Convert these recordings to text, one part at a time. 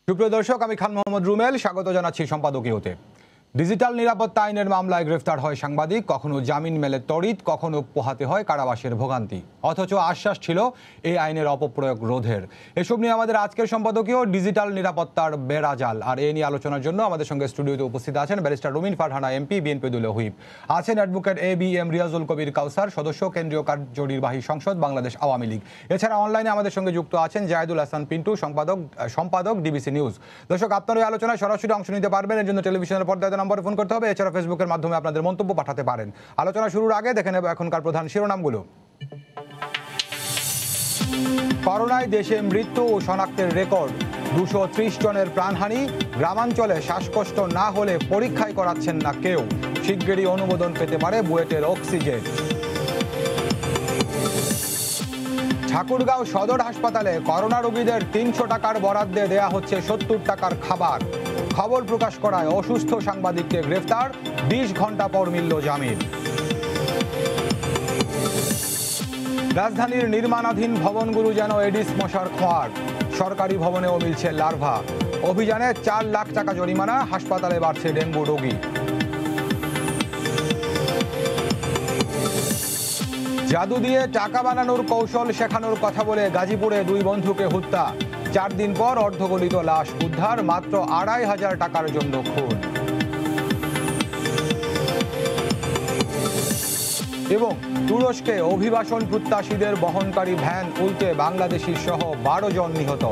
সুপ্রিয় দর্শক, আমি খান মোহাম্মদ রুমেল স্বাগত জানাচ্ছি সম্পাদকীয়তে। ডিজিটাল নিরাপত্তা আইনের মামলায় গ্রেফতার হয় সাংবাদিক, কখনো জামিন মেলে তড়িৎ, কখনো পোহাতে হয় কারাবাসের ভোগান্তি, অথচ আশ্বাস ছিল এই আইনের অপপ্রয়োগ রোধের। এসব নিয়ে আমাদের আজকের সম্পাদকীয় ডিজিটাল নিরাপত্তার বেড়াজাল। আর এ নিয়ে আলোচনার জন্য আমাদের সঙ্গে স্টুডিওতে উপস্থিত আছেন ব্যারিস্টার রুমিন ফারহানা এমপি, বিএনপি দলীয় হুইপ, আছেন অ্যাডভোকেট এবিএম রিয়াজুল কবির কাউসার, সদস্য কেন্দ্রীয় কার্যনির্বাহী সংসদ বাংলাদেশ আওয়ামী লীগ। এছাড়া অনলাইনে আমাদের সঙ্গে যুক্ত আছেন জাহিদুল হাসান পিন্টু, সম্পাদক ডিবিসি নিউজ। দর্শক, আপনারা এই আলোচনায় সরাসরি অংশ নিতে পারবেন। এর জন্য টেলিভিশনের পর্দায় নম্বরে ফোন করতে হবে। এছাড়া ফেসবুকের মাধ্যমে আপনাদের মন্তব্য পাঠাতে পারেন। আলোচনা শুরুর আগে দেখে নেব এখনকার প্রধান শিরোনামগুলো। করোনায় দেশে মৃত্যু ও শনাক্তের রেকর্ড, 230 জনের প্রাণহানি। গ্রামাঞ্চলে শ্বাসকষ্ট না হলে পরীক্ষায় করাচ্ছেন না কেউ, শিগগিরই অনুমোদন পেতে পারে বুয়েটের অক্সিজেন। ঠাকুরগাঁও সদর হাসপাতালে করোনা রোগীদের 300 টাকার বরাদ্দে দেয়া হচ্ছে 70 টাকার খাবার। খবর প্রকাশ করায় অসুস্থ সাংবাদিককে গ্রেফতার, 20 ঘন্টা পর মিলল জামিন। রাজধানীর নির্মাণাধীন ভবনগুলো যেন এডিস মশার খোঁয়ার, সরকারি ভবনেও মিলছে লার্ভা। অভিযানে 4 লাখ টাকা জরিমানা, হাসপাতালে বাড়ছে ডেঙ্গু রোগী। জাদু দিয়ে টাকা বানানোর কৌশল শেখানোর কথা বলে গাজীপুরে 2 বন্ধুকে হত্যা, 4 দিন পর অর্ধগলিত লাশ উদ্ধার, মাত্র 2500 টাকার জন্য খুন। এবং তুরস্কে অভিবাসন প্রত্যাশীদের বহনকারী ভ্যান উল্টে বাংলাদেশি সহ 12 জন নিহত।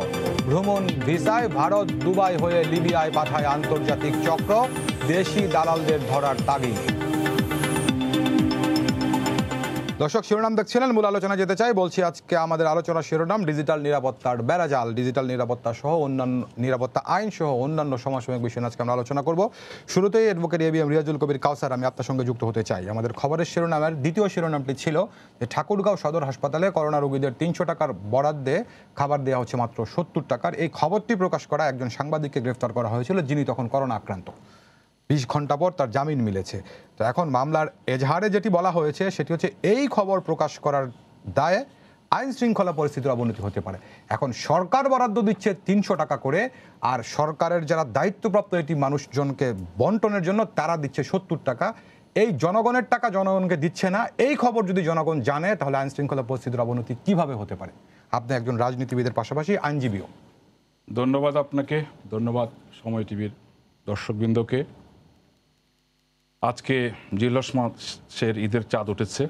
ভ্রমণ ভিসায় ভারত দুবাই হয়ে লিবিয়ায় পাঠায় আন্তর্জাতিক চক্র, দেশি দালালদের ধরার তাগিদ। দর্শক, শিরোনাম দেখছিলেন, মূল আলোচনা যেতে চাই। বলছি আজকে আমাদের আলোচনার শিরোনাম ডিজিটাল নিরাপত্তার বেড়াজাল। ডিজিটাল নিরাপত্তা সহ অন্যান্য নিরাপত্তা আইন সহ অন্যান্য সমসাময়িক বিষয় আজকে আমরা আলোচনা করব। শুরুতেই অ্যাডভোকেট এবিএম রিয়াজুল কবির কাউসার, আমি আপনার সঙ্গে যুক্ত হতে চাই। আমাদের খবরের শিরোনামের দ্বিতীয় শিরোনামটি ছিল যে ঠাকুরগাঁও সদর হাসপাতালে করোনা রোগীদের 300 টাকার বরাদ্দে খাবার দেওয়া হচ্ছে মাত্র 70 টাকার। এই খবরটি প্রকাশ করা একজন সাংবাদিককে গ্রেফতার করা হয়েছিল, যিনি তখন করোনা আক্রান্ত। 20 ঘন্টা পর তার জামিন মিলেছে। তো এখন মামলার এজাহারে যেটি বলা হয়েছে সেটি হচ্ছে এই খবর প্রকাশ করার দায়ে আইন শৃঙ্খলা পরিস্থিতির অবনতি হতে পারে। এখন সরকার বরাদ্দ দিচ্ছে 300 টাকা করে, আর সরকারের যারা দায়িত্বপ্রাপ্ত এটি মানুষজনকে বন্টনের জন্য তারা দিচ্ছে 70 টাকা। এই জনগণের টাকা জনগণকে দিচ্ছে না, এই খবর যদি জনগণ জানে তাহলে আইন শৃঙ্খলা পরিস্থিতির অবনতি কিভাবে হতে পারে? আপনি একজন রাজনীতিবিদের পাশাপাশি আইনজীবীও। ধন্যবাদ আপনাকে, ধন্যবাদ সময় টিভির দর্শকবৃন্দকে। আজকে জিল্লাস মাসের ঈদের চাঁদ উঠেছে,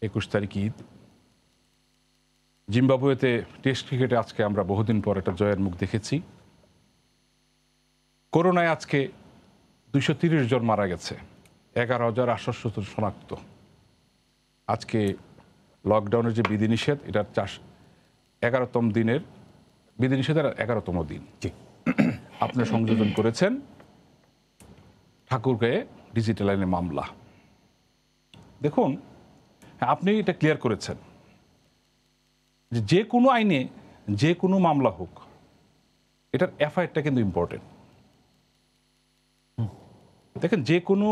21 তারিখ ঈদ। জিম্বাবুয়েতে টেস্ট ক্রিকেটে আজকে আমরা বহুদিন পর একটা জয়ের মুখ দেখেছি। করোনায় আজকে 230 জন মারা গেছে, 11,870 শনাক্ত। আজকে লকডাউনের যে বিধিনিষেধ, এটার 11তম দিনের বিধিনিষেধের 11তম দিন আপনি সংযোজন করেছেন ঠাকুরগাঁয়ে ডিজিটাল আইনের মামলা। দেখুন, আপনি এটা ক্লিয়ার করেছেন যে কোনো আইনে যে কোনো মামলা হোক, এটার এফআইআরটা কিন্তু ইম্পর্টেন্ট। দেখেন, যে কোনো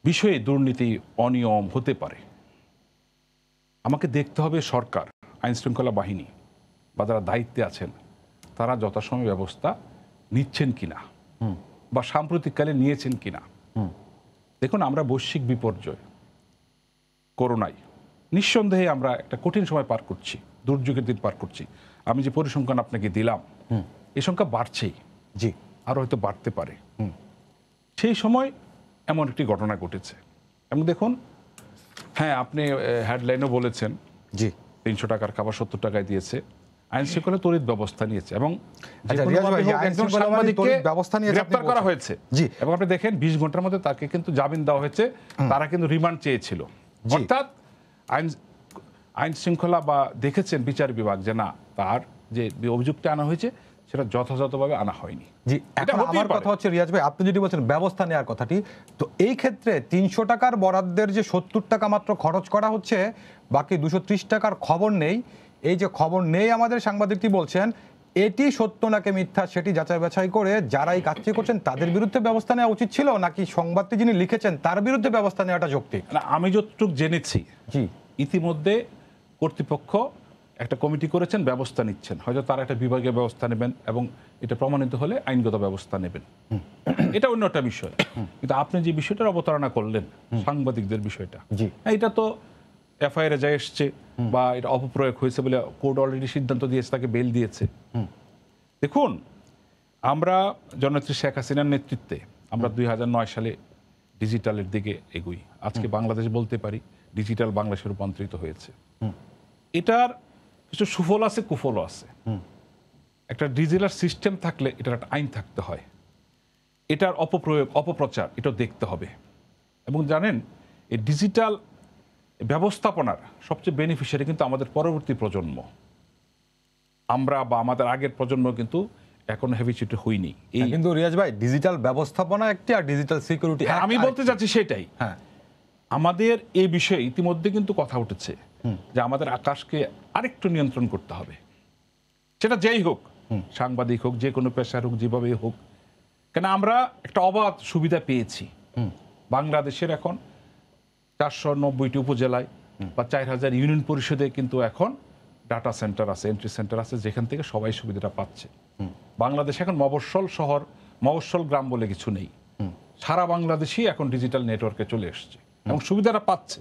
বিষয়ে দুর্নীতি অনিয়ম হতে পারে, আমাকে দেখতে হবে সরকার, আইন শৃঙ্খলা বাহিনী বা যারা দায়িত্বে আছেন তারা যথাসময় ব্যবস্থা নিচ্ছেন কিনা বা সাম্প্রতিককালে নিয়েছেন কিনা। দেখুন, আমরা বৈশ্বিক বিপর্যয় করোনায় নিঃসন্দেহে আমরা একটা কঠিন সময় পার করছি, দুর্যোগের দিন পার করছি। আমি যে পরিসংখ্যান আপনাকে দিলাম, এই সংখ্যা বাড়ছেই, জি, আরও হয়তো বাড়তে পারে। সেই সময় এমন একটি ঘটনা ঘটেছে। এবং দেখুন, হ্যাঁ, আপনি হেডলাইনও বলেছেন, জি, 300 টাকার খাবার 70 টাকায় দিয়েছে। আইন শৃঙ্খলা তড়িৎ ব্যবস্থা নিয়েছে এবং গ্রেফতার করা হয়েছে। জি, এবং আপনি দেখেন 20 ঘন্টার মধ্যে তাকে কিন্তু জামিন দেওয়া হয়েছে। তারা কিন্তু রিমান্ড চেয়েছিল, অর্থাৎ আইন শৃঙ্খলা বা দেখেছেন বিচার বিভাগ যে না, তার যে অভিযোগটা আনা হয়েছে সেটা যথাযথভাবে আনা হয়নি। জি, এখন আমার কথা হচ্ছে রিয়াজ ভাই, আপনি যদি বলছেন ব্যবস্থা নেওয়ার কথাটি, তো এই ক্ষেত্রে 300 টাকার বরাদ্দের যে 70 টাকা মাত্র খরচ করা হচ্ছে, বাকি 230 টাকার খবর নেই। এই যে খবর নেই আমাদের সাংবাদিকটি বলছেন, এটি সত্য নাকি মিথ্যা সেটি যাচাই বাছাই করে যারা এই কাজটি করছেন তাদের বিরুদ্ধে ব্যবস্থা নেওয়া উচিত ছিল, নাকি সংবাদটি যিনি লিখেছেন তার বিরুদ্ধে ব্যবস্থা নেওয়াটা যৌক্তিক? আমি যতটুকু জেনেছি, জি, ইতিমধ্যে কর্তৃপক্ষ একটা কমিটি করেছেন, ব্যবস্থা নিচ্ছেন, হয়তো তারা একটা বিভাগীয় ব্যবস্থা নেবেন এবং এটা প্রমাণিত হলে আইনগত ব্যবস্থা নেবেন, এটা অন্য একটা বিষয়। কিন্তু আপনি যে বিষয়টার অবতারণা করলেন, সাংবাদিকদের বিষয়টা, এটা তো এফআইআর যা এসছে বা এটা অপপ্রয়োগ হয়েছে বলে কোর্ট অলরেডি সিদ্ধান্ত দিয়েছে, তাকে বেল দিয়েছে। দেখুন, আমরা জননেত্রী শেখ হাসিনার নেতৃত্বে আমরা 2009 সালে ডিজিটালের দিকে এগোই। আজকে বাংলাদেশ বলতে পারি ডিজিটাল বাংলাদেশে রূপান্তরিত হয়েছে। এটার কিছু সুফল আছে, কুফলও আছে। একটা ডিজিটাল সিস্টেম থাকলে এটার একটা আইন থাকতে হয়, এটার অপপ্রয়োগ অপপ্রচার এটাও দেখতে হবে। এবং জানেন, এই ডিজিটাল ব্যবস্থাপনার সবচেয়ে বেনিফিশিয়ারি কিন্তু আমাদের পরবর্তী প্রজন্ম। আমরা বা আমাদের আগের প্রজন্ম কিন্তু এখন হ্যাবিচুয়েটেড হইনি। এই কিন্তু রিয়াজ ভাই, ডিজিটাল ব্যবস্থাপনা একটি আর ডিজিটাল সিকিউরিটি, আমি বলতে চাচ্ছি সেটাই। হ্যাঁ, আমাদের এই বিষয়ে ইতিমধ্যে কিন্তু কথা উঠেছে যে আমাদের আকাশকে আরেকটু নিয়ন্ত্রণ করতে হবে। সেটা যেই হোক, সাংবাদিক হোক, যে কোনো পেশার হোক, যেভাবেই হোক, কেন আমরা একটা অবাধ সুবিধা পেয়েছি। বাংলাদেশের এখন 490টি উপজেলায় বা 4000 ইউনিয়ন পরিষদে কিন্তু এখন ডাটা সেন্টার আছে, এন্ট্রি সেন্টার আছে, যেখান থেকে সবাই সুবিধাটা পাচ্ছে। বাংলাদেশ এখন মফস্বল শহর, মফস্বল গ্রাম বলে কিছু নেই। সারা বাংলাদেশই এখন ডিজিটাল নেটওয়ার্কে চলে এসছে এবং সুবিধাটা পাচ্ছে।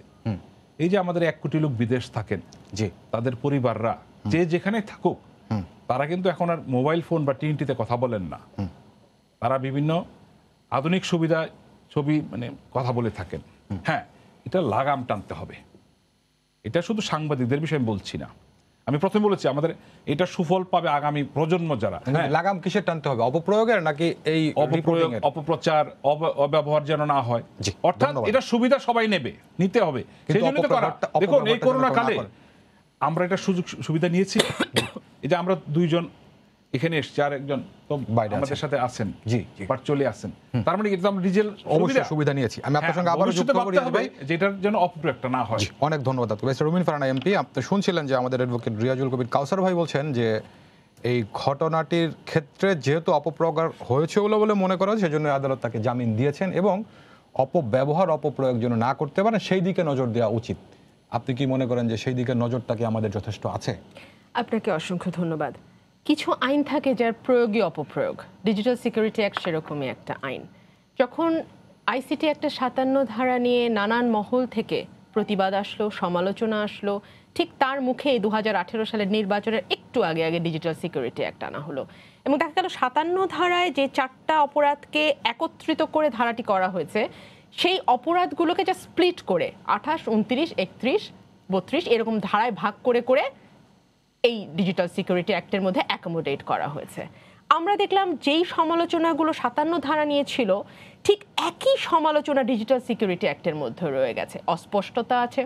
এই যে আমাদের 1 কোটি লোক বিদেশ থাকেন, যে তাদের পরিবাররা যে যেখানে থাকুক, তারা কিন্তু এখন আর মোবাইল ফোন বা টিএনটিতে কথা বলেন না, তারা বিভিন্ন আধুনিক সুবিধা ছবি মানে কথা বলে থাকেন। হ্যাঁ, এটা লাগাম টানতে হবে। এটা শুধু সাংবাদিকদের বিষয়ে আমি বলছি না, আমি প্রথমে বলেছি আমাদের এটা সুফল পাবে আগামী প্রজন্ম যারা। লাগাম কিসের টানতে হবে, অপপ্রয়োগের নাকি এই অপপ্রয়োগ, অপপ্রচার, অব্যবহার যেন না হয়। অর্থাৎ এটা সুবিধা সবাই নেবে, নিতে হবে। সেই জন্য তো করা। দেখুন, এই করোনা কালে আমরা এটা সুযোগ সুবিধা নিয়েছি। এই যে আমরা দুইজন এখানে এসেছি, আর একজন তো আমাদের সাথে আছেন, ভার্চুয়ালি আছেন, তার মানে এটা আমরা ডিজিটাল অবশ্যই সুবিধা নিয়েছি। আমি আপনার সঙ্গে আবারও যুক্ত করি ভাই, যেটার জন্য অপপ্রয়োগটা না হয়। অনেক ধন্যবাদ আপনাকে। মিস্টার রুমিন ফারহানা এমপি, আপনি শুনছিলেন যে আমাদের অ্যাডভোকেট রিয়াজুল কবির কাউসার ভাই বলছেন যে এই ঘটনাটির ক্ষেত্রে যেহেতু অপপ্রয়োগ হয়েছে বলে মনে করা হয়, সেজন্য আদালত তাকে জামিন দিয়েছেন এবং অপব্যবহার অপপ্রয়োগ যেন না করতে পারেন সেই দিকে নজর দেওয়া উচিত। আপনি কি মনে করেন যে সেই দিকে নজরটা কি আমাদের যথেষ্ট আছে? আপনাকে অসংখ্য ধন্যবাদ। কিছু আইন থাকে যার প্রয়োগই অপপ্রয়োগ। ডিজিটাল সিকিউরিটি অ্যাক্ট সেরকমই একটা আইন। যখন আইসিটি একটা 57 ধারা নিয়ে নানান মহল থেকে প্রতিবাদ আসলো, সমালোচনা আসলো, ঠিক তার মুখে 2018 সালের নির্বাচনের একটু আগে আগে ডিজিটাল সিকিউরিটি অ্যাক্ট আনা হলো এবং দেখা গেল 57 ধারায় যে 4টা অপরাধকে একত্রিত করে ধারাটি করা হয়েছে, সেই অপরাধগুলোকে যা স্প্লিট করে 28, 29, 31, 32 এরকম ধারায় ভাগ করে করে এই ডিজিটাল সিকিউরিটি অ্যাক্টের মধ্যে অ্যাকোমোডেট করা হয়েছে। আমরা দেখলাম যেই সমালোচনাগুলো 57 ধারা নিয়ে ছিল, ঠিক একই সমালোচনা ডিজিটাল সিকিউরিটি অ্যাক্টের মধ্যে রয়ে গেছে। অস্পষ্টতা আছে,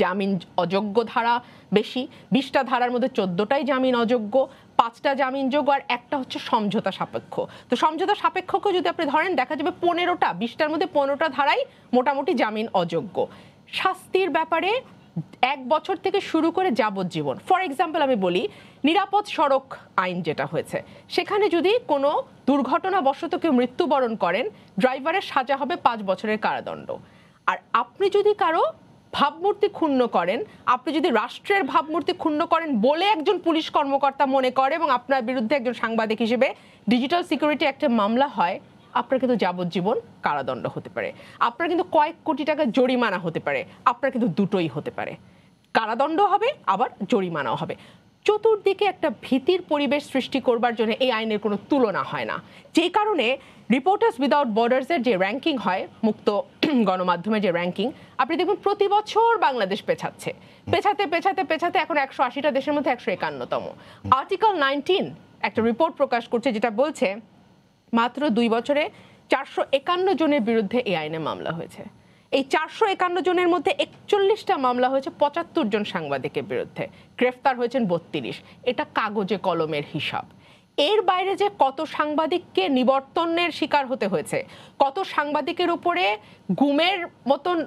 জামিন অযোগ্য ধারা বেশি, 20টা ধারার মধ্যে 14টাই জামিন অযোগ্য, 5টা জামিনযোগ্য আর একটা হচ্ছে সমঝোতা সাপেক্ষ। তো সমঝোতা সাপেক্ষকে যদি আপনি ধরেন, দেখা যাবে 15টা, 20টার মধ্যে 15টা ধারাই মোটামুটি জামিন অযোগ্য। শাস্তির ব্যাপারে 1 বছর থেকে শুরু করে যাবজ্জীবন। ফর এক্সাম্পল আমি বলি, নিরাপদ সড়ক আইন যেটা হয়েছে, সেখানে যদি কোনো দুর্ঘটনাবশত কেউ মৃত্যুবরণ করেন, ড্রাইভারের সাজা হবে 5 বছরের কারাদণ্ড। আর আপনি যদি কারো ভাবমূর্তি ক্ষুণ্ণ করেন, আপনি যদি রাষ্ট্রের ভাবমূর্তি ক্ষুণ্ণ করেন বলে একজন পুলিশ কর্মকর্তা মনে করে এবং আপনার বিরুদ্ধে একজন সাংবাদিক হিসেবে ডিজিটাল সিকিউরিটি অ্যাক্টে মামলা হয়, আপনার কিন্তু যাবজ্জীবন কারাদণ্ড হতে পারে, আপনার কিন্তু কয়েক কোটি টাকা জরিমানা হতে পারে, আপনার কিন্তু দুটোই হতে পারে। কারাদণ্ড হবে, আবার জরিমানাও হবে। চতুর্দিকে একটা ভীতির পরিবেশ সৃষ্টি করবার জন্য এই আইনের কোনো তুলনা হয় না। যে কারণে রিপোর্টার্স উইদাউট বর্ডার্সের যে র্যাঙ্কিং হয়, মুক্ত গণমাধ্যমের যে র্যাঙ্কিং, আপনি দেখুন প্রতি বছর বাংলাদেশ পেছাচ্ছে, পেছাতে পেছাতে পেছাতে এখন 180টা দেশের মধ্যে 151তম। আর্টিকেল 19 একটা রিপোর্ট প্রকাশ করছে, যেটা বলছে মাত্র 2 বছরে 451 জনের বিরুদ্ধে এই আইনে মামলা হয়েছে। এই 451 জনের মধ্যে 41টা মামলা হয়েছে 75 জন সাংবাদিকের বিরুদ্ধে, গ্রেফতার হয়েছেন 32। এটা কাগজে কলমের হিসাব। এর বাইরে যে কত সাংবাদিককে নিবর্তনের শিকার হতে হয়েছে, কত সাংবাদিকের উপরে গুমের মতন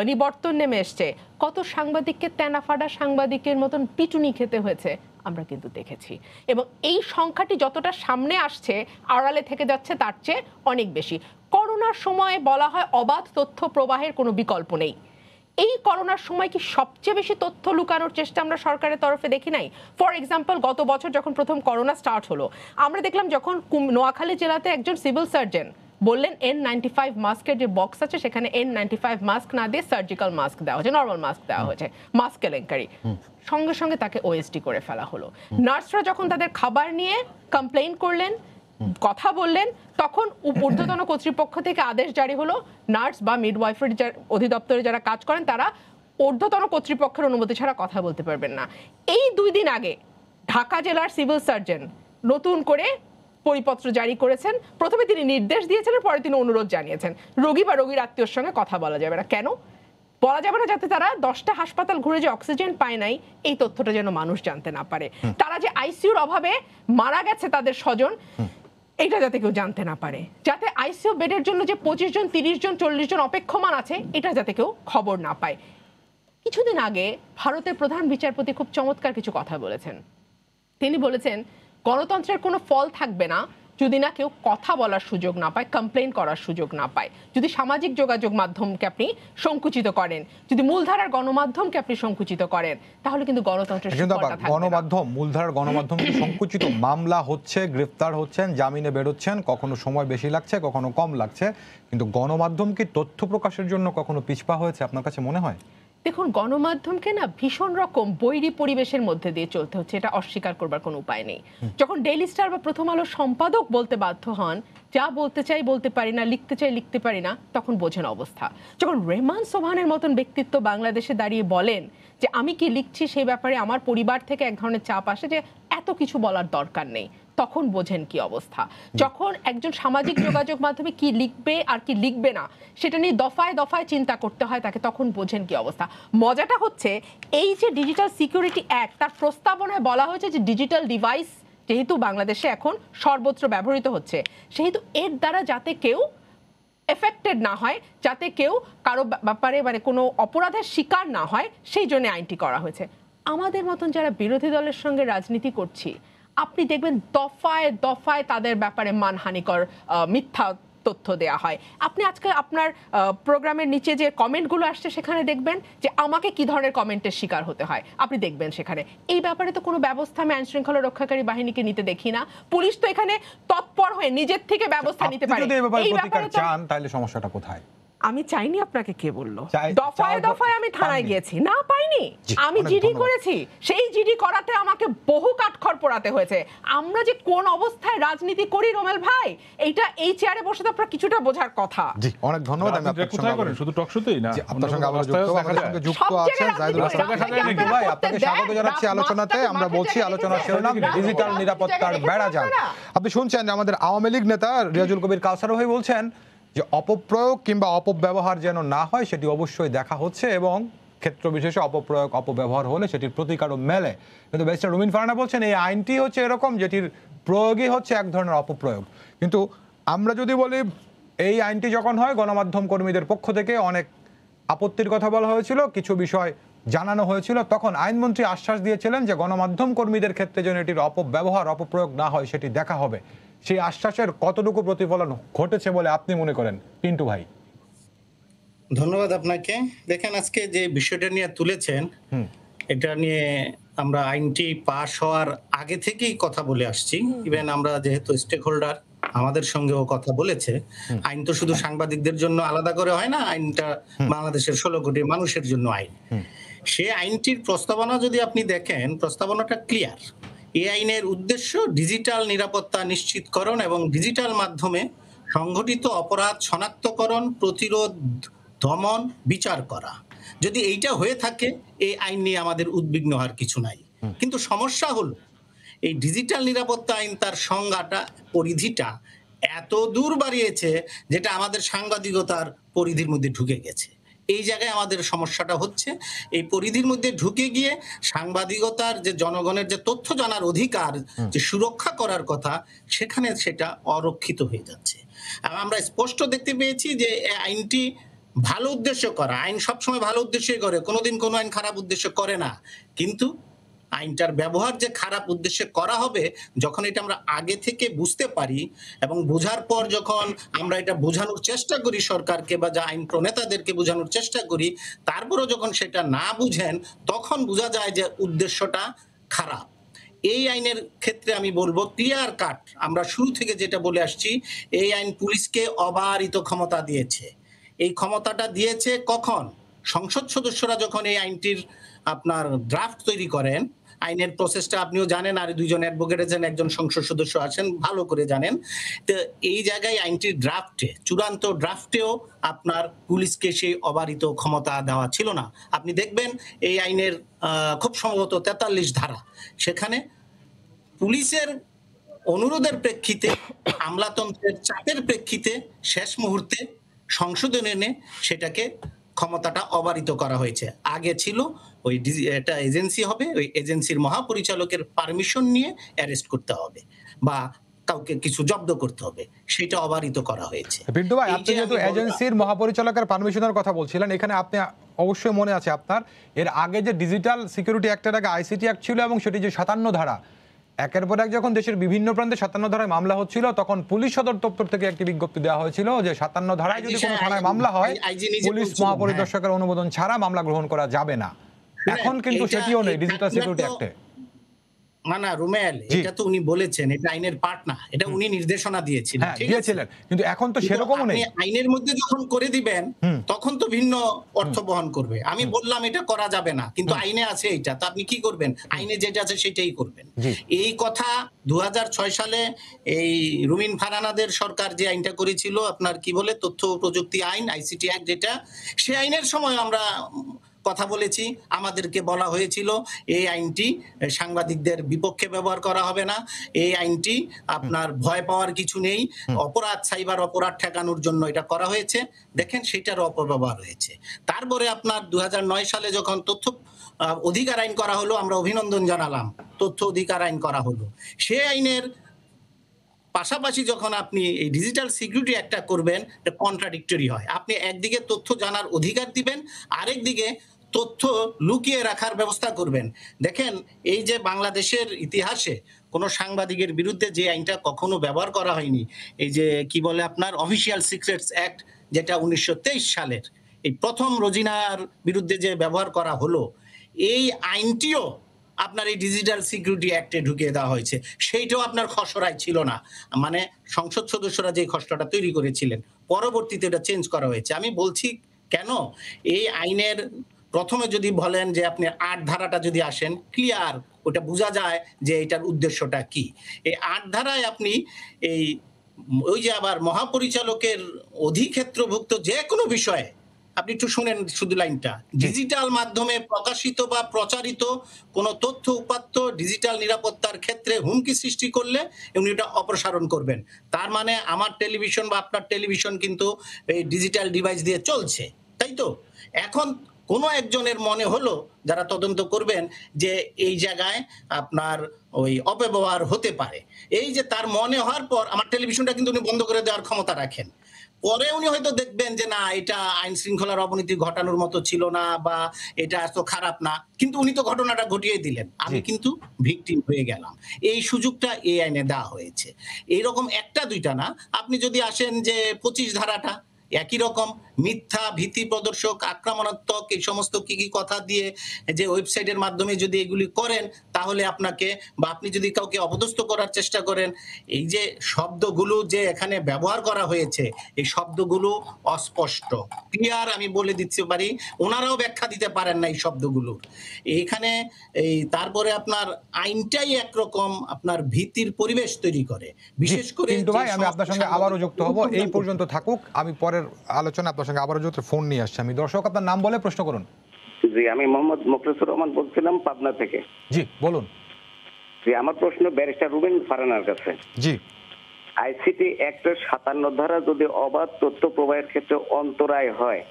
নিবর্তন নেমে এসছে, কত সাংবাদিককে তেনাফাডা সাংবাদিকের মতন পিটুনি খেতে হয়েছে, আমরা কিন্তু দেখেছি। এবং এই সংখ্যাটি যতটা সামনে আসছে, আড়ালে থেকে যাচ্ছে তার চেয়ে অনেক বেশি। করোনার সময় বলা হয় অবাধ তথ্য প্রবাহের কোনো বিকল্প নেই। এই করোনার সময় কি সবচেয়ে বেশি তথ্য লুকানোর চেষ্টা আমরা সরকারের তরফে দেখি নাই? ফর এক্সাম্পল, গত বছর যখন প্রথম করোনা স্টার্ট হলো, আমরা দেখলাম যখন নোয়াখালী জেলাতে একজন সিভিল সার্জন বললেন N95 মাস্কের যে বক্স আছে সেখানে N95 মাস্ক না দিয়ে সার্জিক্যাল মাস্ক দেওয়া হয়েছে, নর্মাল মাস্ক দেওয়া হয়েছে, মাস্ক কেলেঙ্কারি। সঙ্গে সঙ্গে তাকে ওএসডি করে ফেলা হলো। নার্সরা যখন তাদের খাবার নিয়ে কমপ্লেইন করলেন, কথা বললেন, তখন ঊর্ধ্বতন কর্তৃপক্ষ থেকে আদেশ জারি হলো, নার্স বা মিডওয়াইফারি অধিদপ্তরে যারা কাজ করেন তারা ঊর্ধ্বতন কর্তৃপক্ষের অনুমতি ছাড়া কথা বলতে পারবেন না। এই 2 দিন আগে ঢাকা জেলার সিভিল সার্জন নতুন করে পরিপত্র জারি করেছেন। প্রথমে তিনি নির্দেশ দিয়েছিলেন, পরে তিনি অনুরোধ জানিয়েছেন রোগী বা রোগীর আত্মীয়র সঙ্গে কথা বলা যাবে না। কেন বলা যাবে না? যাতে তারা 10টা হাসপাতাল ঘুরে যে অক্সিজেন পায় নাই এই তথ্যটা যেন মানুষ জানতে না পারে। তারা যে আইসিইউর অভাবে মারা গেছে তাদের স্বজন, এইটা যাতে কেউ জানতে না পারে। যাতে আইসিইউ বেডের জন্য যে 25 জন, 30 জন, 40 জন অপেক্ষমান আছে এটা যাতে কেউ খবর না পায়। কিছুদিন আগে ভারতের প্রধান বিচারপতি খুব চমৎকার কিছু কথা বলেছেন। তিনি বলেছেন গণতন্ত্রের কোনো ফল থাকবে না যদি না কেউ কথা বলার সুযোগ না পায়, কমপ্লেইন করার সুযোগ না পায়। যদি সামাজিক যোগাযোগ মাধ্যমকে আপনি সংকুচিত করেন, যদি মূলধারার গণমাধ্যমকে আপনি সংকুচিত করেন, তাহলে কিন্তু গণতন্ত্রের সুফলটা থাকবে না। গণমাধ্যম, মূলধারার গণমাধ্যম সংকুচিত, মামলা হচ্ছে, গ্রেফতার হচ্ছেন, জামিনে বেরোচ্ছেন, কখনো সময় বেশি লাগছে, কখনো কম লাগছে, কিন্তু গণমাধ্যম কি তথ্য প্রকাশের জন্য কখনো পিছপা হয়েছে আপনার কাছে মনে হয়? দেখুন, গণমাধ্যমকে না ভীষণ রকম বৈরী পরিবেশের মধ্যে দিয়ে চলতে হচ্ছে, এটা অস্বীকার করবার কোনো উপায় নেই। যখন ডেইলি স্টার বা প্রথম আলো সম্পাদক বলতে বাধ্য হন যা বলতে চাই বলতে পারি না, লিখতে চাই লিখতে পারি না, তখন বোঝেন অবস্থা। যখন রেহমান সোবহানের মতন ব্যক্তিত্ব বাংলাদেশে দাঁড়িয়ে বলেন যে আমি কি লিখছি সেই ব্যাপারে আমার পরিবার থেকে এক ধরনের চাপ আসে যে এত কিছু বলার দরকার নেই, তখন বোঝেন কি অবস্থা। যখন একজন সামাজিক যোগাযোগ মাধ্যমে কি লিখবে আর কি লিখবে না সেটা নিয়ে দফায় দফায় চিন্তা করতে হয় তাকে, তখন বোঝেন কি অবস্থা। মজাটা হচ্ছে এই যে ডিজিটাল সিকিউরিটি অ্যাক্ট, তার প্রস্তাবনায় বলা হয়েছে যে ডিজিটাল ডিভাইস যেহেতু বাংলাদেশে এখন সর্বত্র ব্যবহৃত হচ্ছে, সেহেতু এর দ্বারা যাতে কেউ এফেক্টেড না হয়, যাতে কেউ কারো ব্যাপারে মানে কোনো অপরাধের শিকার না হয়, সেই জন্য আইনটি করা হয়েছে। আমাদের মতন যারা বিরোধী দলের সঙ্গে রাজনীতি করছি, আপনি দেখবেন দফায় দফায় তাদের ব্যাপারে মানহানিকর মিথ্যা তথ্য দেয়া হয়। আপনি আজকে আপনার প্রোগ্রামের নিচে যে কমেন্টগুলো আসছে সেখানে দেখবেন যে আমাকে কি ধরনের কমেন্টের শিকার হতে হয়, আপনি দেখবেন সেখানে। এই ব্যাপারে তো কোনো ব্যবস্থা আমি আইন শৃঙ্খলা রক্ষাকারী বাহিনীকে নিতে দেখি না। পুলিশ তো এখানে তৎপর হয়ে নিজের থেকে ব্যবস্থা নিতে পারে। এই ব্যাপারে চান তাহলে সমস্যাটা কোথায়? আমি চাইনি, আপনাকে কে বললো? দফায় দফায় আমি থানায় গিয়েছি, না পাইনি। আমি জিডি করেছি, সেই জিডি করাতে আমাকে বহু কাঠখড় পোড়াতে হয়েছে। আমরা যে কোন অবস্থায় রাজনীতি করি রোমেল ভাই, এইটা এই চেয়ারে বসে তো আপনার কিছুটা বোঝার কথা। জি, অনেক ধন্যবাদ। আমি আপনার কোথায় করেন? শুধু টকশোতেই না, আপনার সঙ্গে আবার আমাদের সঙ্গে যুক্ত আছেন জাহিদুল হাসান ভাই, আপনাকে স্বাগত জানাচ্ছি আলোচনাতে। আমরা বলছি আলোচনার শিরোনাম ডিজিটাল নিরাপত্তার বেড়াজাল। আপনি শুনছেন আমাদের আওয়ামী লীগ নেতা রিয়াজুল কবির কাউসার ভাই বলছেন যে অপপ্রয়োগ কিংবা অপব্যবহার যেন না হয় সেটি অবশ্যই দেখা হচ্ছে, এবং ক্ষেত্র বিশেষে অপপ্রয়োগ অপব্যবহার হলে সেটির প্রতিকারও মেলে। কিন্তু ব্যারিস্টার রুমিন ফারহানা বলছেন এই আইনটি হচ্ছে এরকম যেটির প্রয়োগই হচ্ছে এক ধরনের অপপ্রয়োগ। কিন্তু আমরা যদি বলি এই আইনটি যখন হয় গণমাধ্যম কর্মীদের পক্ষ থেকে অনেক আপত্তির কথা বলা হয়েছিল, কিছু বিষয় জানানো হয়েছিল, তখন আইনমন্ত্রী আশ্বাস দিয়েছিলেন যে গণমাধ্যম কর্মীদের ক্ষেত্রে যেন এটির অপব্যবহার অপপ্রয়োগ না হয় সেটি দেখা হবে। সেই আশ্বাসের কতটুকু প্রতিফলন ঘটেছে বলে আপনি মনে করেন পিন্টু ভাই? ধন্যবাদ আপনাকে। দেখেন, আজকে যে বিষয়টা নিয়ে তুলেছেন এটা নিয়ে আমরা আইনটি পাশ হওয়ার আগে থেকেই কথা বলে আসছি। ইভেন আমরা যেহেতু স্টেক হোল্ডার, আমাদের সঙ্গেও কথা বলেছে। আইন তো শুধু সাংবাদিকদের জন্য আলাদা করে হয় না, আইনটা বাংলাদেশের 16 কোটি মানুষের জন্য আইন। সে আইনটির প্রস্তাবনা যদি আপনি দেখেন, প্রস্তাবনাটা ক্লিয়ার। এই আইনের উদ্দেশ্য ডিজিটাল নিরাপত্তা নিশ্চিতকরণ এবং ডিজিটাল মাধ্যমে সংঘটিত অপরাধ শনাক্তকরণ, প্রতিরোধ, দমন, বিচার করা। যদি এইটা হয়ে থাকে এই আইন নিয়ে আমাদের উদ্বিগ্ন হওয়ার কিছু নাই। কিন্তু সমস্যা হলো এই ডিজিটাল নিরাপত্তা আইন তার সংজ্ঞাটা, পরিধিটা এত দূর বাড়িয়েছে যেটা আমাদের সাংবাদিকতার পরিধির মধ্যে ঢুকে গেছে। এই জায়গায় আমাদের সমস্যাটা হচ্ছে, এই পরিধির মধ্যে ঢুকে গিয়ে সাংবাদিকতার যে জনগণের যে তথ্য জানার অধিকার, যে সুরক্ষা করার কথা, সেখানে সেটা অরক্ষিত হয়ে যাচ্ছে। আমরা স্পষ্ট দেখতে পেয়েছি যে আইনটি ভালো উদ্দেশ্য করা, আইন সবসময় ভালো উদ্দেশ্যই করে, কোনোদিন কোনো আইন খারাপ উদ্দেশ্য করে না। কিন্তু আইনটার ব্যবহার যে খারাপ উদ্দেশ্যে করা হবে, যখন এটা আমরা আগে থেকে বুঝতে পারি এবং বোঝার পর যখন আমরা এটা বোঝানোর চেষ্টা করি সরকারকে বা যা আইন প্রণেতাদেরকে বোঝানোর চেষ্টা করি, তারপরও যখন সেটা না বুঝেন তখন বোঝা যায় যে উদ্দেশ্যটা খারাপ। এই আইনের ক্ষেত্রে আমি বলবো ক্লিয়ার কাট, আমরা শুরু থেকে যেটা বলে আসছি, এই আইন পুলিশকে অবারিত ক্ষমতা দিয়েছে। এই ক্ষমতাটা দিয়েছে কখন? সংসদ সদস্যরা যখন এই আইনটির আপনার ড্রাফট তৈরি করেন, আইনের প্রসেসটা আপনিও জানেন, আর দুইজন অ্যাডভোকেট আছেন, একজন সংসদ সদস্য আছেন, ভালো করে জানেন। তো এই জায়গায় আইনটির ড্রাফটে, চূড়ান্ত ড্রাফটেও আপনার পুলিশকে সেই অবারিত ক্ষমতা দেওয়া ছিল না। আপনি দেখবেন এই আইনের খুব সম্ভবত 43 ধারা, সেখানে পুলিশের অনুরোধের প্রেক্ষিতে, আমলাতন্ত্রের চাপের প্রেক্ষিতে শেষ মুহূর্তে সংশোধন এনে সেটাকে ক্ষমতাটা অবারিত করা হয়েছে। আগে ছিল ওই একটা এজেন্সি হবে, ওই এজেন্সির মহাপরিচালকের পারমিশন নিয়ে অ্যারেস্ট করতে হবে বা কাউকে কিছু জব্দ করতে হবে, সেটা অবারিত করা হয়েছে। পিন্টু ভাই, আপনি যেহেতু এজেন্সির মহাপরিচালকের পারমিশনের কথা বলছিলেন, এখানে আপনি অবশ্যই মনে আছে আপনার, এর আগে যে ডিজিটাল সিকিউরিটি অ্যাক্টের আগে আইসিটি অ্যাক্ট ছিল এবং সেটি যে 57 ধারা, একের পর এক যখন দেশের বিভিন্ন প্রান্তে 57 ধারায় মামলা হচ্ছিল, তখন পুলিশ সদর দপ্তর থেকে একটি বিজ্ঞপ্তি দেওয়া হয়েছিল যে 57 ধারায় যদি কোনো থানায় মামলা হয়, পুলিশ মহাপরিদর্শকের অনুমোদন ছাড়া মামলা গ্রহণ করা যাবে না। এখন কিন্তু সেটিও নেই ডিজিটাল সিকিউরিটি অ্যাক্টে। না রুমেল, এটা তো উনি বলেছেন, এটা আইনের পার্ট না, এটা উনি নির্দেশনা দিয়েছিলেন, ঠিক আছে, কিন্তু এখন তো সেরকমও নেই। আইনের মধ্যে যখন করে দিবেন তখন তো ভিন্ন অর্থ বহন করবে। আমি বললাম এটা করা যাবে না, কিন্তু আইনে আছে এইটা, তো আপনি কি করবেন? আইনে যেটা আছে সেটাই করবেন। এই কথা 2006 সালে এই রুমিন ফারহানাদের সরকার যে আইনটা করেছিল, আপনার কি বলে, তথ্য প্রযুক্তি আইন, আইসিটি অ্যাক্ট, যেটা, সেই আইনের সময় আমরা কথা বলেছি, আমাদেরকে বলা হয়েছিল এই আইনটি সাংবাদিকদের বিপক্ষে ব্যবহার করা হবে না, এই আইনটি আপনার ভয় পাওয়ার কিছু নেই, অপরাধ, সাইবার অপরাধ ঠেকানোর জন্য এটা করা হয়েছে। দেখেন সেটার অপব্যবহার হয়েছে। তারপরে আপনার 2009 সালে যখন তথ্য অধিকার আইন করা হলো, আমরা অভিনন্দন জানালাম, তথ্য অধিকার আইন করা হলো। সেই আইনের পাশাপাশি যখন আপনি এই ডিজিটাল সিকিউরিটি একটা করবেন, এটা কন্ট্রাডিক্টরি হয়। আপনি একদিকে তথ্য জানার অধিকার দিবেন, আরেকদিকে তথ্য লুকিয়ে রাখার ব্যবস্থা করবেন। দেখেন, এই যে বাংলাদেশের ইতিহাসে কোনো সাংবাদিকের বিরুদ্ধে যে আইনটা কখনো ব্যবহার করা হয়নি, এই যে কি বলে আপনার অফিসিয়াল সিক্রেটস অ্যাক্ট, যেটা 1923 সালের, এই প্রথম রোজিনার বিরুদ্ধে যে ব্যবহার করা হলো, এই আইনটিও আপনার এই ডিজিটাল সিকিউরিটি অ্যাক্টে ঢুকিয়ে দেওয়া হয়েছে। সেইটাও আপনার খসড়ায় ছিল না, মানে সংসদ সদস্যরা যে খসড়াটা তৈরি করেছিলেন, পরবর্তীতে এটা চেঞ্জ করা হয়েছে। আমি বলছি কেন, এই আইনের প্রথমে যদি বলেন যে আপনি 8 ধারাটা যদি আসেন, ক্লিয়ার ওটা বোঝা যায় যে এটার উদ্দেশ্যটা কি। এই 8 ধারায় আপনি এই ওই যে আবার মহাপরিচালকের অধিক্ষেত্রভুক্ত যে কোনো বিষয়ে, আপনি একটু শুনেন শুধু লাইনটা, ডিজিটাল মাধ্যমে প্রকাশিত বা প্রচারিত কোনো তথ্য উপাত্ত ডিজিটাল নিরাপত্তার ক্ষেত্রে হুমকি সৃষ্টি করলে উনি এটা অপসারণ করবেন। তার মানে আমার টেলিভিশন বা আপনার টেলিভিশন কিন্তু এই ডিজিটাল ডিভাইস দিয়ে চলছে, তাই তো? এখন কোনো একজনের মনে হলো, যারা তদন্ত করবেন, যে এই জায়গায় আপনার ওই অপব্যবহার হতে পারে, এই যে তার মনে হওয়ার পর আমার টেলিভিশনটা কিন্তু উনি বন্ধ করে দেওয়ার ক্ষমতা রাখেন। পরে উনি হয়তো দেখবেন যে না, এটা আইন শৃঙ্খলার অবনতি ঘটানোর মতো ছিল না বা এটা এত খারাপ না, কিন্তু উনি তো ঘটনাটা ঘটিয়ে দিলেন, আমি কিন্তু ভিকটিম হয়ে গেলাম। এই সুযোগটা এই আইনে দেওয়া হয়েছে। এইরকম একটা দুইটা না, আপনি যদি আসেন যে 25 ধারাটা, একই রকম মিথ্যা, ভীতি প্রদর্শক, আক্রমণাত্মক, এই সমস্ত কি কি কথা দিয়ে যে ওয়েবসাইটের মাধ্যমে যদি এগুলি করেন, তাহলে আপনাকে বা আপনি যদি কাউকে অপদস্থ করার চেষ্টা করেন, এই যে শব্দগুলো যে এখানে ব্যবহার করা হয়েছে, এই শব্দগুলো অস্পষ্ট। ক্লিয়ার আমি বলে দিতে পারি, ওনারাও ব্যাখ্যা দিতে পারেন না এই শব্দগুলোর। এইখানে এই তারপরে আপনার আইনটাই একরকম আপনার ভীতির পরিবেশ তৈরি করে, বিশেষ করে। কিন্তু ভাই, আমি আপনার সঙ্গে আবারও যুক্ত হব, এই পর্যন্ত থাকুক, আমি পরের আলোচনা আপনার সঙ্গে আবারও যুক্ত। ফোন নিয়ে আসছি আমি। দর্শক, আপনার নাম বলে প্রশ্ন করুন। জি, আমি মোহাম্মদ মুখলেসুর রহমান বলছিলাম, পাবনা থেকে। জি, বলুন। জি, আমার প্রশ্ন ব্যারিস্টার রুমিন ফারহানার কাছে। জি, আইসিটি অ্যাক্টের 57 ধারা যদি অবাধ তথ্য প্রবাহের ক্ষেত্রে অন্তরায় হয়,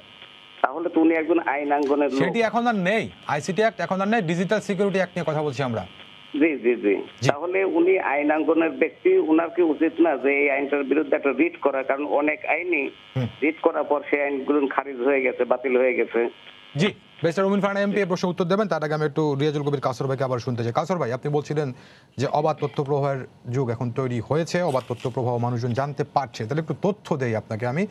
তাহলে তো উনি একজন আইনাঙ্গনের লোক। সেটি এখন আর নেই, আইসিটি অ্যাক্ট এখন আর নেই, ডিজিটাল সিকিউরিটি অ্যাক্ট নিয়ে কথা বলছি আমরা। জি জি জি, তাহলে উনি আইনাঙ্গনের ব্যক্তি, উনার কি উচিত না যে এই আইনটার বিরুদ্ধে একটা রিট করা? কারণ অনেক আইনই রিট করার পর সেই আইনগুলো খারিজ হয়ে গেছে, বাতিল হয়ে গেছে। জি, ব্যারিস্টার রুমিন ফারহানা এমপি এই প্রশ্নের উত্তর দেবেন, তার আগে আমি একটু রিয়াজুল কবির কাসর ভাইকে আবার শুনতে চাই। কাসর ভাই, আপনি বলছিলেন যে অবাধ তথ্য প্রবাহের যুগ এখন তৈরি হয়েছে, অবাধ তথ্য প্রবাহ মানুষজন জানতে পারছে, তাহলে একটু তথ্য দেই আপনাকে আমি।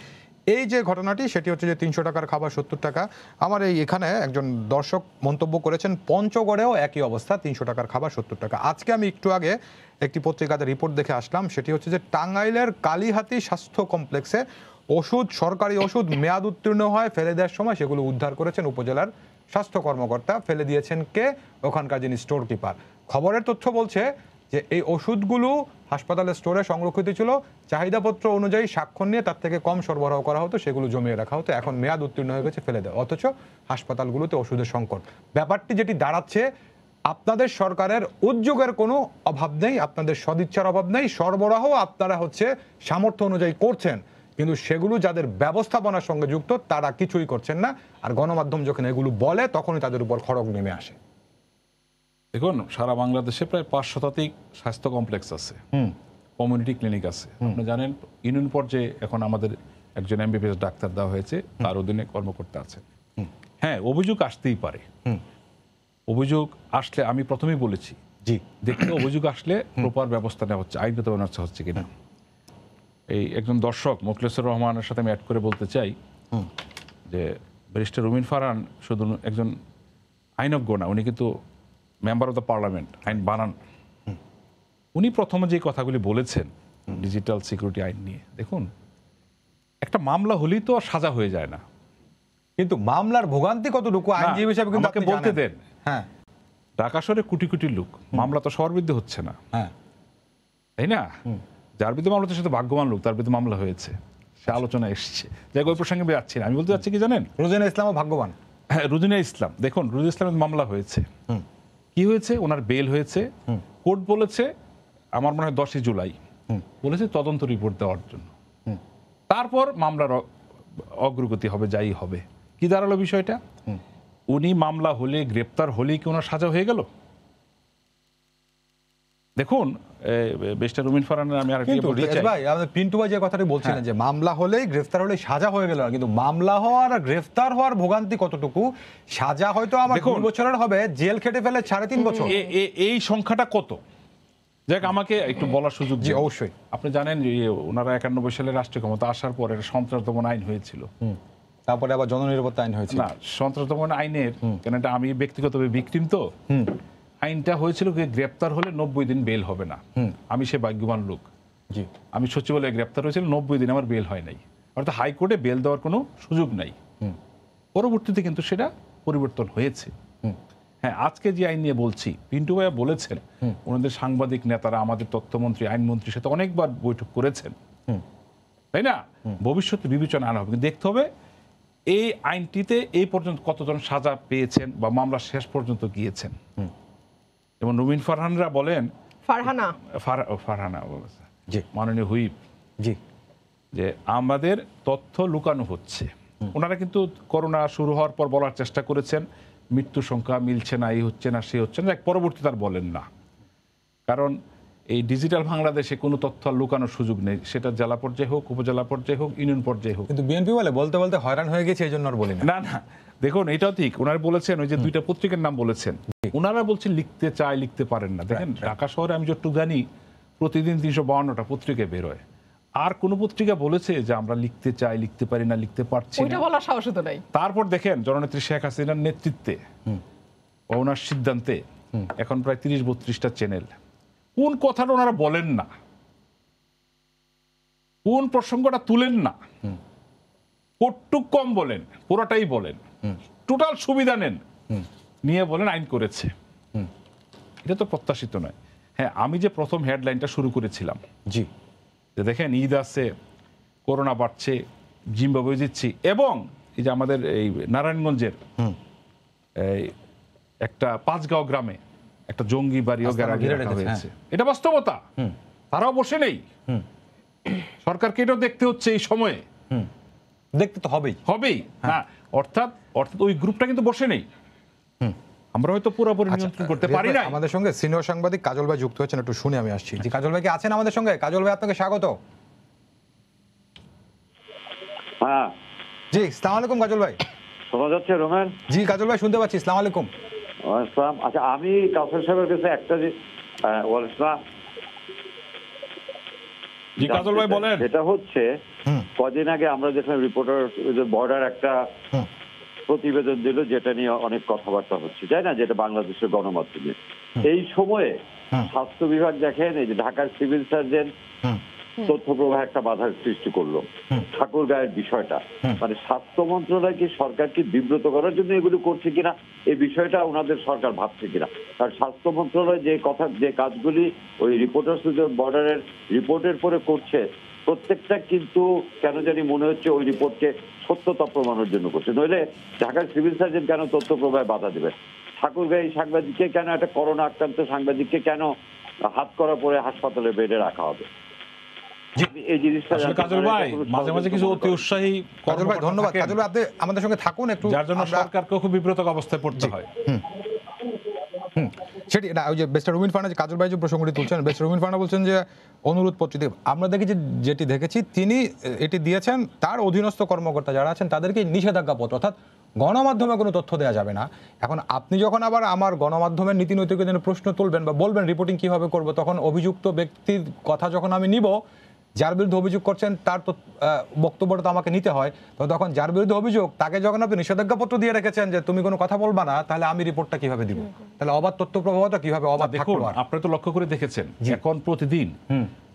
এই যে ঘটনাটি, সেটি হচ্ছে যে 300 টাকার খাবার 70 টাকা। আমার এখানে একজন দর্শক মন্তব্য করেছেন পঞ্চগড়েও একই অবস্থা, 300 টাকার খাবার 70 টাকা। আজকে আমি একটু আগে একটি পত্রিকাতে রিপোর্ট দেখে আসলাম, সেটি হচ্ছে যে টাঙ্গাইলের কালীহাতি স্বাস্থ্য কমপ্লেক্সে ওষুধ, সরকারি ওষুধ মেয়াদ উত্তীর্ণ হয় ফেলে দেওয়ার সময় সেগুলো উদ্ধার করেছেন উপজেলার স্বাস্থ্য কর্মকর্তা। ফেলে দিয়েছেন কে? ওখানকার যিনি স্টোর কিপার। খবরের তথ্য বলছে যে এই ওষুধগুলো হাসপাতালের স্টোরে সংরক্ষিত ছিল, চাহিদাপত্র অনুযায়ী স্বাক্ষর নিয়ে তার থেকে কম সরবরাহ করা হতো, সেগুলো জমিয়ে রাখা হতো, এখন মেয়াদ উত্তীর্ণ হয়ে গেছে, ফেলে দেওয়া, অথচ হাসপাতালগুলোতে ওষুধের সংকট। ব্যাপারটি যেটি দাঁড়াচ্ছে, আপনাদের সরকারের উদ্যোগের কোনো অভাব নেই, আপনাদের সদিচ্ছার অভাব নেই, সরবরাহ আপনারা হচ্ছে সামর্থ্য অনুযায়ী করছেন, কিন্তু সেগুলো যাদের ব্যবস্থাপনার সঙ্গে যুক্ত তারা কিছুই করছেন না। আর গণমাধ্যম যখন এগুলো বলে তখনই তাদের উপর খড়গ নেমে আসে। দেখুন, সারা বাংলাদেশে প্রায় 5 শতাধিক স্বাস্থ্য কমপ্লেক্স আছে, কমিউনিটি ক্লিনিক আছে। আপনি জানেন ইউনিয়ন পর্যায়ে এখন আমাদের একজন এমবিবিএস ডাক্তার দেওয়া হয়েছে, তার অধীনে কর্মকর্তা আছে। হ্যাঁ, অভিযোগ আসতেই পারে। অভিযোগ আসলে আমি প্রথমেই বলেছি, জি, দেখতে অভিযোগ আসলে প্রপার ব্যবস্থা নেওয়া হচ্ছে, আইনগত ব্যবস্থা হচ্ছে কিনা। এই একজন দর্শক মোখলেসুর রহমানের সাথে আমি অ্যাড করে বলতে চাই যে ব্যারিস্টার রুমিন ফারহান শুধু একজন আইনজ্ঞ না, উনি কিন্তু মেম্বার অফ দ্য পার্লামেন্ট, আইন বানান। উনি প্রথমে যে কথাগুলি বলেছেন ডিজিটাল সিকিউরিটি আইন নিয়ে, দেখুন একটা মামলা হলেই তো আর সাজা হয়ে যায় না, কিন্তু মামলার ভোগান্তি কতটুকু আইনজীবী হিসেবে কিন্তু আমাকে আপনি বলতে জানেন। দেন। হ্যাঁ ঢাকা শহরে কোটি কোটি লোক, মামলা তো সবার বিরুদ্ধে হচ্ছে না, হ্যাঁ, তাই না? যার বিরুদ্ধে মামলা হচ্ছে সে তো ভাগ্যবান লোক, তার বিরুদ্ধে মামলা হয়েছে, সে আলোচনা এসছে। যাই ওই প্রসঙ্গে আমি যাচ্ছি না, আমি বলতে চাচ্ছি কি জানেন, রোজিনা ইসলামও ভাগ্যবান। হ্যাঁ, রুজিনা ইসলাম, দেখুন রুজিনা ইসলামের মামলা হয়েছে, কি হয়েছে, ওনার বেল হয়েছে। কোর্ট বলেছে আমার মনে হয় 10ই জুলাই বলেছে তদন্ত রিপোর্ট দেওয়ার জন্য, তারপর মামলার অগ্রগতি হবে, যাই হবে। কি দাঁড়ালো বিষয়টা? উনি মামলা হলে, গ্রেপ্তার হলেই কি ওনার সাজা হয়ে গেল? দেখুন ব্যারিস্টার রুমিন ফারহানের আমি আরেকটা কিন্তু বলতে রিয়াজ চাই, ভাই, আমাদের পিন্টু ভাই যে কথাটি বলছিলেন যে মামলা হলেই, গ্রেফতার হলেই সাজা হয়ে গেল না, কিন্তু মামলা হওয়ার আর গ্রেফতার হওয়ার ভোগান্তি কতটুকু, সাজা হয়তো আমার দেখুন, 2 বছরের হবে, জেল খেটে ফেলে 3.5 বছর। এই সংখ্যাটা কত? যাক, আমাকে একটু বলার সুযোগ জি দিন। অবশ্যই। আপনি জানেন যে ওনারা 91 সালে রাষ্ট্রীয় ক্ষমতা আসার পরে সন্ত্রাস দমন আইন হয়েছিল, তারপরে আবার জননিরাপত্তা আইন হয়েছে। না সন্ত্রাস দমন আইনের, কেন এটা আমি ব্যক্তিগতভাবে ভিকটিম তো, আইনটা হয়েছিল কি গ্রেপ্তার হলে 90 দিন বেল হবে না। আমি সে ভাগ্যবান লোক, জি, আমি সচিবালয়ে গ্রেপ্তার হয়েছিল, 90 দিন আমার বেল হয় নাই, অর্থাৎ হাইকোর্টে বেল দেওয়ার কোনো সুযোগ নাই। পরবর্তীতে কিন্তু সেটা পরিবর্তন হয়েছে। হ্যাঁ, আজকে যে আইন নিয়ে বলছি, পিন্টু ভাইয়া বলেছেন ওনাদের সাংবাদিক নেতারা আমাদের তথ্যমন্ত্রী, আইনমন্ত্রীর সাথে অনেকবার বৈঠক করেছেন, তাই না? ভবিষ্যতে বিবেচনা আনা হবে, কিন্তু দেখতে হবে এই আইনটিতে এই পর্যন্ত কতজন সাজা পেয়েছেন বা মামলা শেষ পর্যন্ত গিয়েছেন। যেমন রুমিন ফারহানরা বলেন, ফারহানা জি, মাননীয় হুইপ, জি, যে আমাদের তথ্য লুকানো হচ্ছে। ওনারা কিন্তু করোনা শুরু হওয়ার পর বলার চেষ্টা করেছেন মৃত্যু সংখ্যা মিলছে না, এই হচ্ছে না, সে হচ্ছে না, পরবর্তী তার বলেন না, কারণ এই ডিজিটাল বাংলাদেশে কোনো তথ্য আর লুকানোর সুযোগ নেই, সেটা জেলা পর্যায়ে হোক, উপজেলা পর্যায়ে হোক, ইউনিয়ন পর্যায়ে হোক। কিন্তু বিএনপি বলে বলতে বলতে হয়রান হয়ে গেছে, এই জন্য আর বলি না। না না, দেখুন এটাও ঠিক, ওনারা বলেছেন ওই যে 2টা পত্রিকার নাম বলেছেন, ওনারা বলছেন লিখতে চায়, লিখতে পারেন না। দেখেন ঢাকা শহরে আমি যতটুকু জানি প্রতিদিন 352টা পত্রিকা বেরোয়, আর কোন পত্রিকা বলেছে যে আমরা লিখতে চাই, লিখতে পারি না, লিখতে পারছি ওইটা না? বলার সাহস তো নাই। তারপর দেখেন জননেত্রী শেখ হাসিনার নেতৃত্বে ও ওনার সিদ্ধান্তে এখন প্রায় 30-32টা চ্যানেল। কোন কথাটা ওনারা বলেন না, কোন প্রসঙ্গটা তুলেন না, কটুক কম বলেন, পুরোটাই বলেন, টোটাল সুবিধা নেন, নিয়ে বলেন আইন করেছে। এটা তো প্রত্যাশিত নয়। হ্যাঁ, আমি যে প্রথম হেডলাইনটা শুরু করেছিলাম, জি, যে দেখেন ঈদ আছে, করোনা বাড়ছে, জিম্বাবুয়ে জিতছি, এবং এই যে আমাদের এই নারায়ণগঞ্জের এই একটা 5গাঁও গ্রামে একটা জঙ্গি বাড়িও ঘেরা রাখা হয়েছে, এটা বাস্তবতা। তারাও বসে নেই, সরকারকে এটাও দেখতে হচ্ছে এই সময়ে, দেখতে তো হবেই না, অর্থাৎ ওই গ্রুপটা কিন্তু বসে নেই, আমরা হয়তো পুরোপুরি নিয়ন্ত্রণ করতে পারি না। আমাদের সঙ্গে সিনিয়র সাংবাদিক কাজল ভাই যুক্ত হয়েছেন, একটু শুনে আমি আসছি। জি, কাজল ভাই কি আছেন আমাদের সঙ্গে? কাজল ভাই, আপনাকে স্বাগত। হ্যাঁ, জি, আসসালামু আলাইকুম কাজল ভাই। শোনা যাচ্ছে রোমান? জি কাজল ভাই শুনতে পাচ্ছি, আসসালামু আলাইকুম। আসসালাম। আচ্ছা, আমি কাউসার সাহেবের কাছে একটা জি কাজল ভাই বলেন। সেটা হচ্ছে কদিন আগে আমরা দেখলাম রিপোর্টার বর্ডার একটা প্রতিবেদন দিল, যেটা নিয়ে অনেক কথাবার্তা হচ্ছে, তাই না, যেটা বাংলাদেশের গণমাধ্যমে। এই সময়ে স্বাস্থ্য বিভাগ দেখেন, এই যে ঢাকার সিভিল সার্জন তথ্য প্রবাহ একটা বাধার সৃষ্টি করলো ঠাকুরগাঁয়ের বিষয়টা। মানে স্বাস্থ্য মন্ত্রণালয় কি সরকারকে বিব্রত করার জন্য এগুলো করছে কিনা, এই বিষয়টা ওনাদের সরকার ভাবছে কিনা। কারণ স্বাস্থ্য মন্ত্রণালয় যে কাজগুলি ওই রিপোর্টার্স বর্ডারের রিপোর্টের পরে করছে, প্রত্যেকটা কিন্তু কেন জানি মনে হচ্ছে ওই রিপোর্টকে সত্যতা প্রমাণের জন্য করছে। নইলে ঢাকার সিভিল সার্জন কেন তথ্য প্রবাহে বাধা দেবে? ঠাকুরগাঁই সাংবাদিককে কেন, একটা করোনা আক্রান্ত সাংবাদিককে কেন হাত করা পরে হাসপাতালে বেডে রাখা হবে? এই জিনিসটা কাজল ভাই মাঝে মাঝে কিছু অতি উৎসাহী কাজল ভাই ধন্যবাদ। কাজল ভাই আপনি আমাদের সঙ্গে থাকুন একটু, যার জন্য সরকারকে খুব বিব্রত অবস্থায় পড়তে হয়। সেটি না, ওই যে বেস্টার রুমিন ফার্না, যে কাজল ভাই যে প্রসঙ্গটি তুলছেন, বেস্টার রুমিন ফার্না বলছেন যে অনুরোধ পত্রিকা আমরা দেখেছি, যেটি দেখেছি তিনি এটি দিয়েছেন তার অধীনস্থ কর্মকর্তা যারা আছেন তাদেরকে নিষেধাজ্ঞাপত্র, অর্থাৎ গণমাধ্যমে কোনো তথ্য দেওয়া যাবে না। এখন আপনি যখন আবার আমার গণমাধ্যমের নীতি নৈতিকতার জন্য প্রশ্ন তুলবেন বা বলবেন রিপোর্টিং কিভাবে করবো, তখন অভিযুক্ত ব্যক্তির কথা যখন আমি নিব, যার বিরুদ্ধে অভিযোগ করছেন তার তো বক্তব্যটা তো আমাকে নিতে হয়। তো তখন যার বিরুদ্ধে অভিযোগ তাকে যখন আপনি নিষেধাজ্ঞাপত্র দিয়ে রেখেছেন যে তুমি কোনো কথা বলবা না, তাহলে আমি রিপোর্টটা কিভাবে দিব? তাহলে অবাধ তথ্য প্রবাহটা কিভাবে অবাধ থাকবে? দেখুন, আপনারা তো লক্ষ্য করে দেখেছেন এখন প্রতিদিন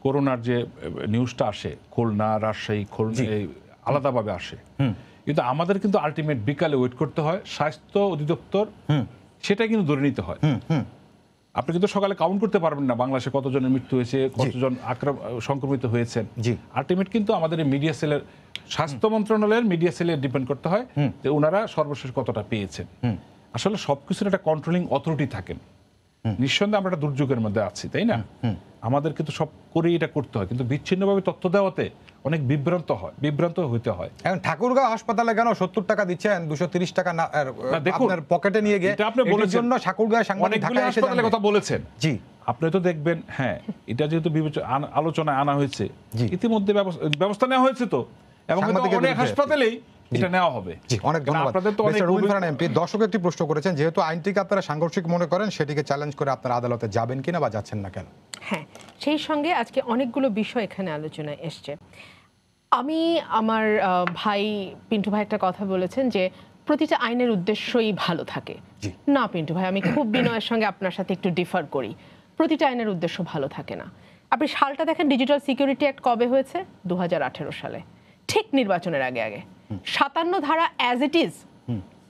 করোনার যে নিউজটা আসে, খুলনা, রাজশাহী, আলাদাভাবে আসে, কিন্তু আমাদের কিন্তু আলটিমেট বিকালে ওয়েট করতে হয়, স্বাস্থ্য অধিদপ্তর সেটা কিন্তু ধরে নিতে হয়। আপনি কিন্তু সকালে কাউন্ট করতে পারবেন না বাংলাদেশে কতজনের মৃত্যু হয়েছে, কতজন সংক্রমিত হয়েছেন। আলটিমেট কিন্তু আমাদের এই মিডিয়া সেলের, স্বাস্থ্য মন্ত্রণালয়ের মিডিয়া সেলে ডিপেন্ড করতে হয় যে ওনারা সর্বশেষ কতটা পেয়েছেন। আসলে সবকিছুর একটা কন্ট্রোলিং অথরিটি থাকেন। নিঃসন্দেহে আমরা একটা দুর্যোগের মধ্যে আছি, তাই না? আমাদের কিন্তু সব করেই এটা করতে হয়, কিন্তু বিচ্ছিন্নভাবে তথ্য দেওয়াতে অনেক বিভ্রান্ত হতে হয়। এখন ঠাকুরগাঁও হাসপাতালে কেন 70 টাকা দিচ্ছেন, 230 টাকা না আপনার পকেটে নিয়ে গিয়ে? এটা আপনি বলেছেন জন্য ঠাকুরগাঁও সাংবাদিক ঢাকায় এসে হাসপাতালের কথা বলেছেন। জি, আপনি তো দেখবেন, হ্যাঁ, এটা যেহেতু আলোচনায় আনা হয়েছে, ইতিমধ্যে ব্যবস্থা নেওয়া হয়েছে তো, এবং অনেক হাসপাতালেই এটা নেওয়া হবে। জি, অনেক ধন্যবাদ। আপনাদের তো অনেক রুমিন ফারহান এমপি দর্শক একটি প্রশ্ন করেছেন, যেহেতু আইনটিকে আপনারা সাংঘর্ষিক মনে করেন, সেটিকে চ্যালেঞ্জ করে আপনারা আদালতে যাবেন কিনা বা যাচ্ছেন না কেন? হ্যাঁ, সেই সঙ্গে আজকে অনেকগুলো বিষয় এখানে আলোচনায় এসছে। আমি আমার ভাই পিন্টু ভাই একটা কথা বলেছেন যে প্রতিটা আইনের উদ্দেশ্যই ভালো থাকে। না পিন্টু ভাই, আমি খুব বিনয়ের সঙ্গে আপনার সাথে একটু ডিফার করি। প্রতিটা আইনের উদ্দেশ্য ভালো থাকে না। আপনি সালটা দেখেন, ডিজিটাল সিকিউরিটি অ্যাক্ট কবে হয়েছে? 2018 সালে, ঠিক নির্বাচনের আগে আগে। 57 ধারা অ্যাজ ইট ইজ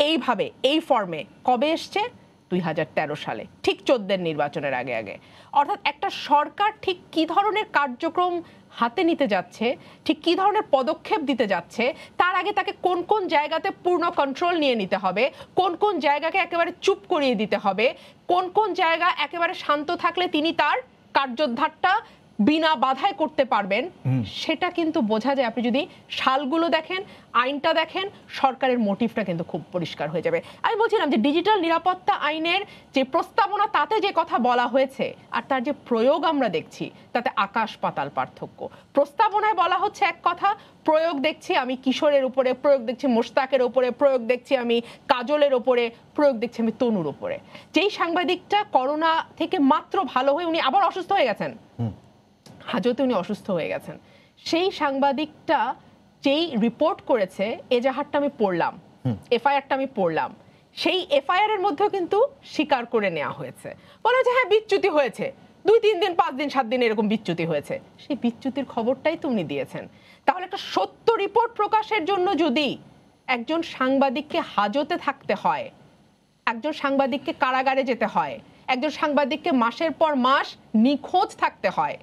এইভাবে এই ফর্মে কবে এসছে? 2013 সালে, ঠিক 14 নির্বাচনের আগে আগে। অর্থাৎ একটা সরকার ঠিক কি ধরনের কার্যক্রম হাতে নিতে যাচ্ছে, ঠিক কি ধরনের পদক্ষেপ দিতে যাচ্ছে, তার আগে তাকে কোন কোন জায়গাতে পূর্ণ কন্ট্রোল নিয়ে নিতে হবে, কোন কোন জায়গাকে একেবারে চুপ করিয়ে দিতে হবে, কোন কোন জায়গা একেবারে শান্ত থাকলে তিনি তার কার্যোদ্ধারটা বিনা বাধায় করতে পারবেন, সেটা কিন্তু বোঝা যায়। আপনি যদি সালগুলো দেখেন, আইনটা দেখেন, সরকারের মোটিভটা কিন্তু খুব পরিষ্কার হয়ে যাবে। আমি বলছিলাম যে ডিজিটাল নিরাপত্তা আইনের যে প্রস্তাবনা, তাতে যে কথা বলা হয়েছে আর তার যে প্রয়োগ আমরা দেখছি, তাতে আকাশ পাতাল পার্থক্য। প্রস্তাবনায় বলা হচ্ছে এক কথা, প্রয়োগ দেখছি আমি কিশোরের উপরে, প্রয়োগ দেখছি মোশতাকের উপরে, প্রয়োগ দেখছি আমি কাজলের উপরে, প্রয়োগ দেখছি আমি তনুর উপরে। যেই সাংবাদিকটা করোনা থেকে মাত্র ভালো হয়ে উনি আবার অসুস্থ হয়ে গেছেন, হাজতে উনি অসুস্থ হয়ে গেছেন, সেই সাংবাদিকটা যেই রিপোর্ট করেছে, এজাহারটা আমি পড়লাম, এফআইআরটা আমি পড়লাম, সেই এফআইআর এর মধ্যেও কিন্তু স্বীকার করে নেওয়া হয়েছে। বলা হয়েছে হ্যাঁ বিচ্যুতি হয়েছে, 2-3 দিন 5 দিন 7 দিন এরকম বিচ্যুতি হয়েছে। সেই বিচ্যুতির খবরটাই তো উনি দিয়েছেন। তাহলে একটা সত্য রিপোর্ট প্রকাশের জন্য যদি একজন সাংবাদিককে হাজতে থাকতে হয়, একজন সাংবাদিককে কারাগারে যেতে হয়, একজন সাংবাদিককে মাসের পর মাস নিখোঁজ থাকতে হয়,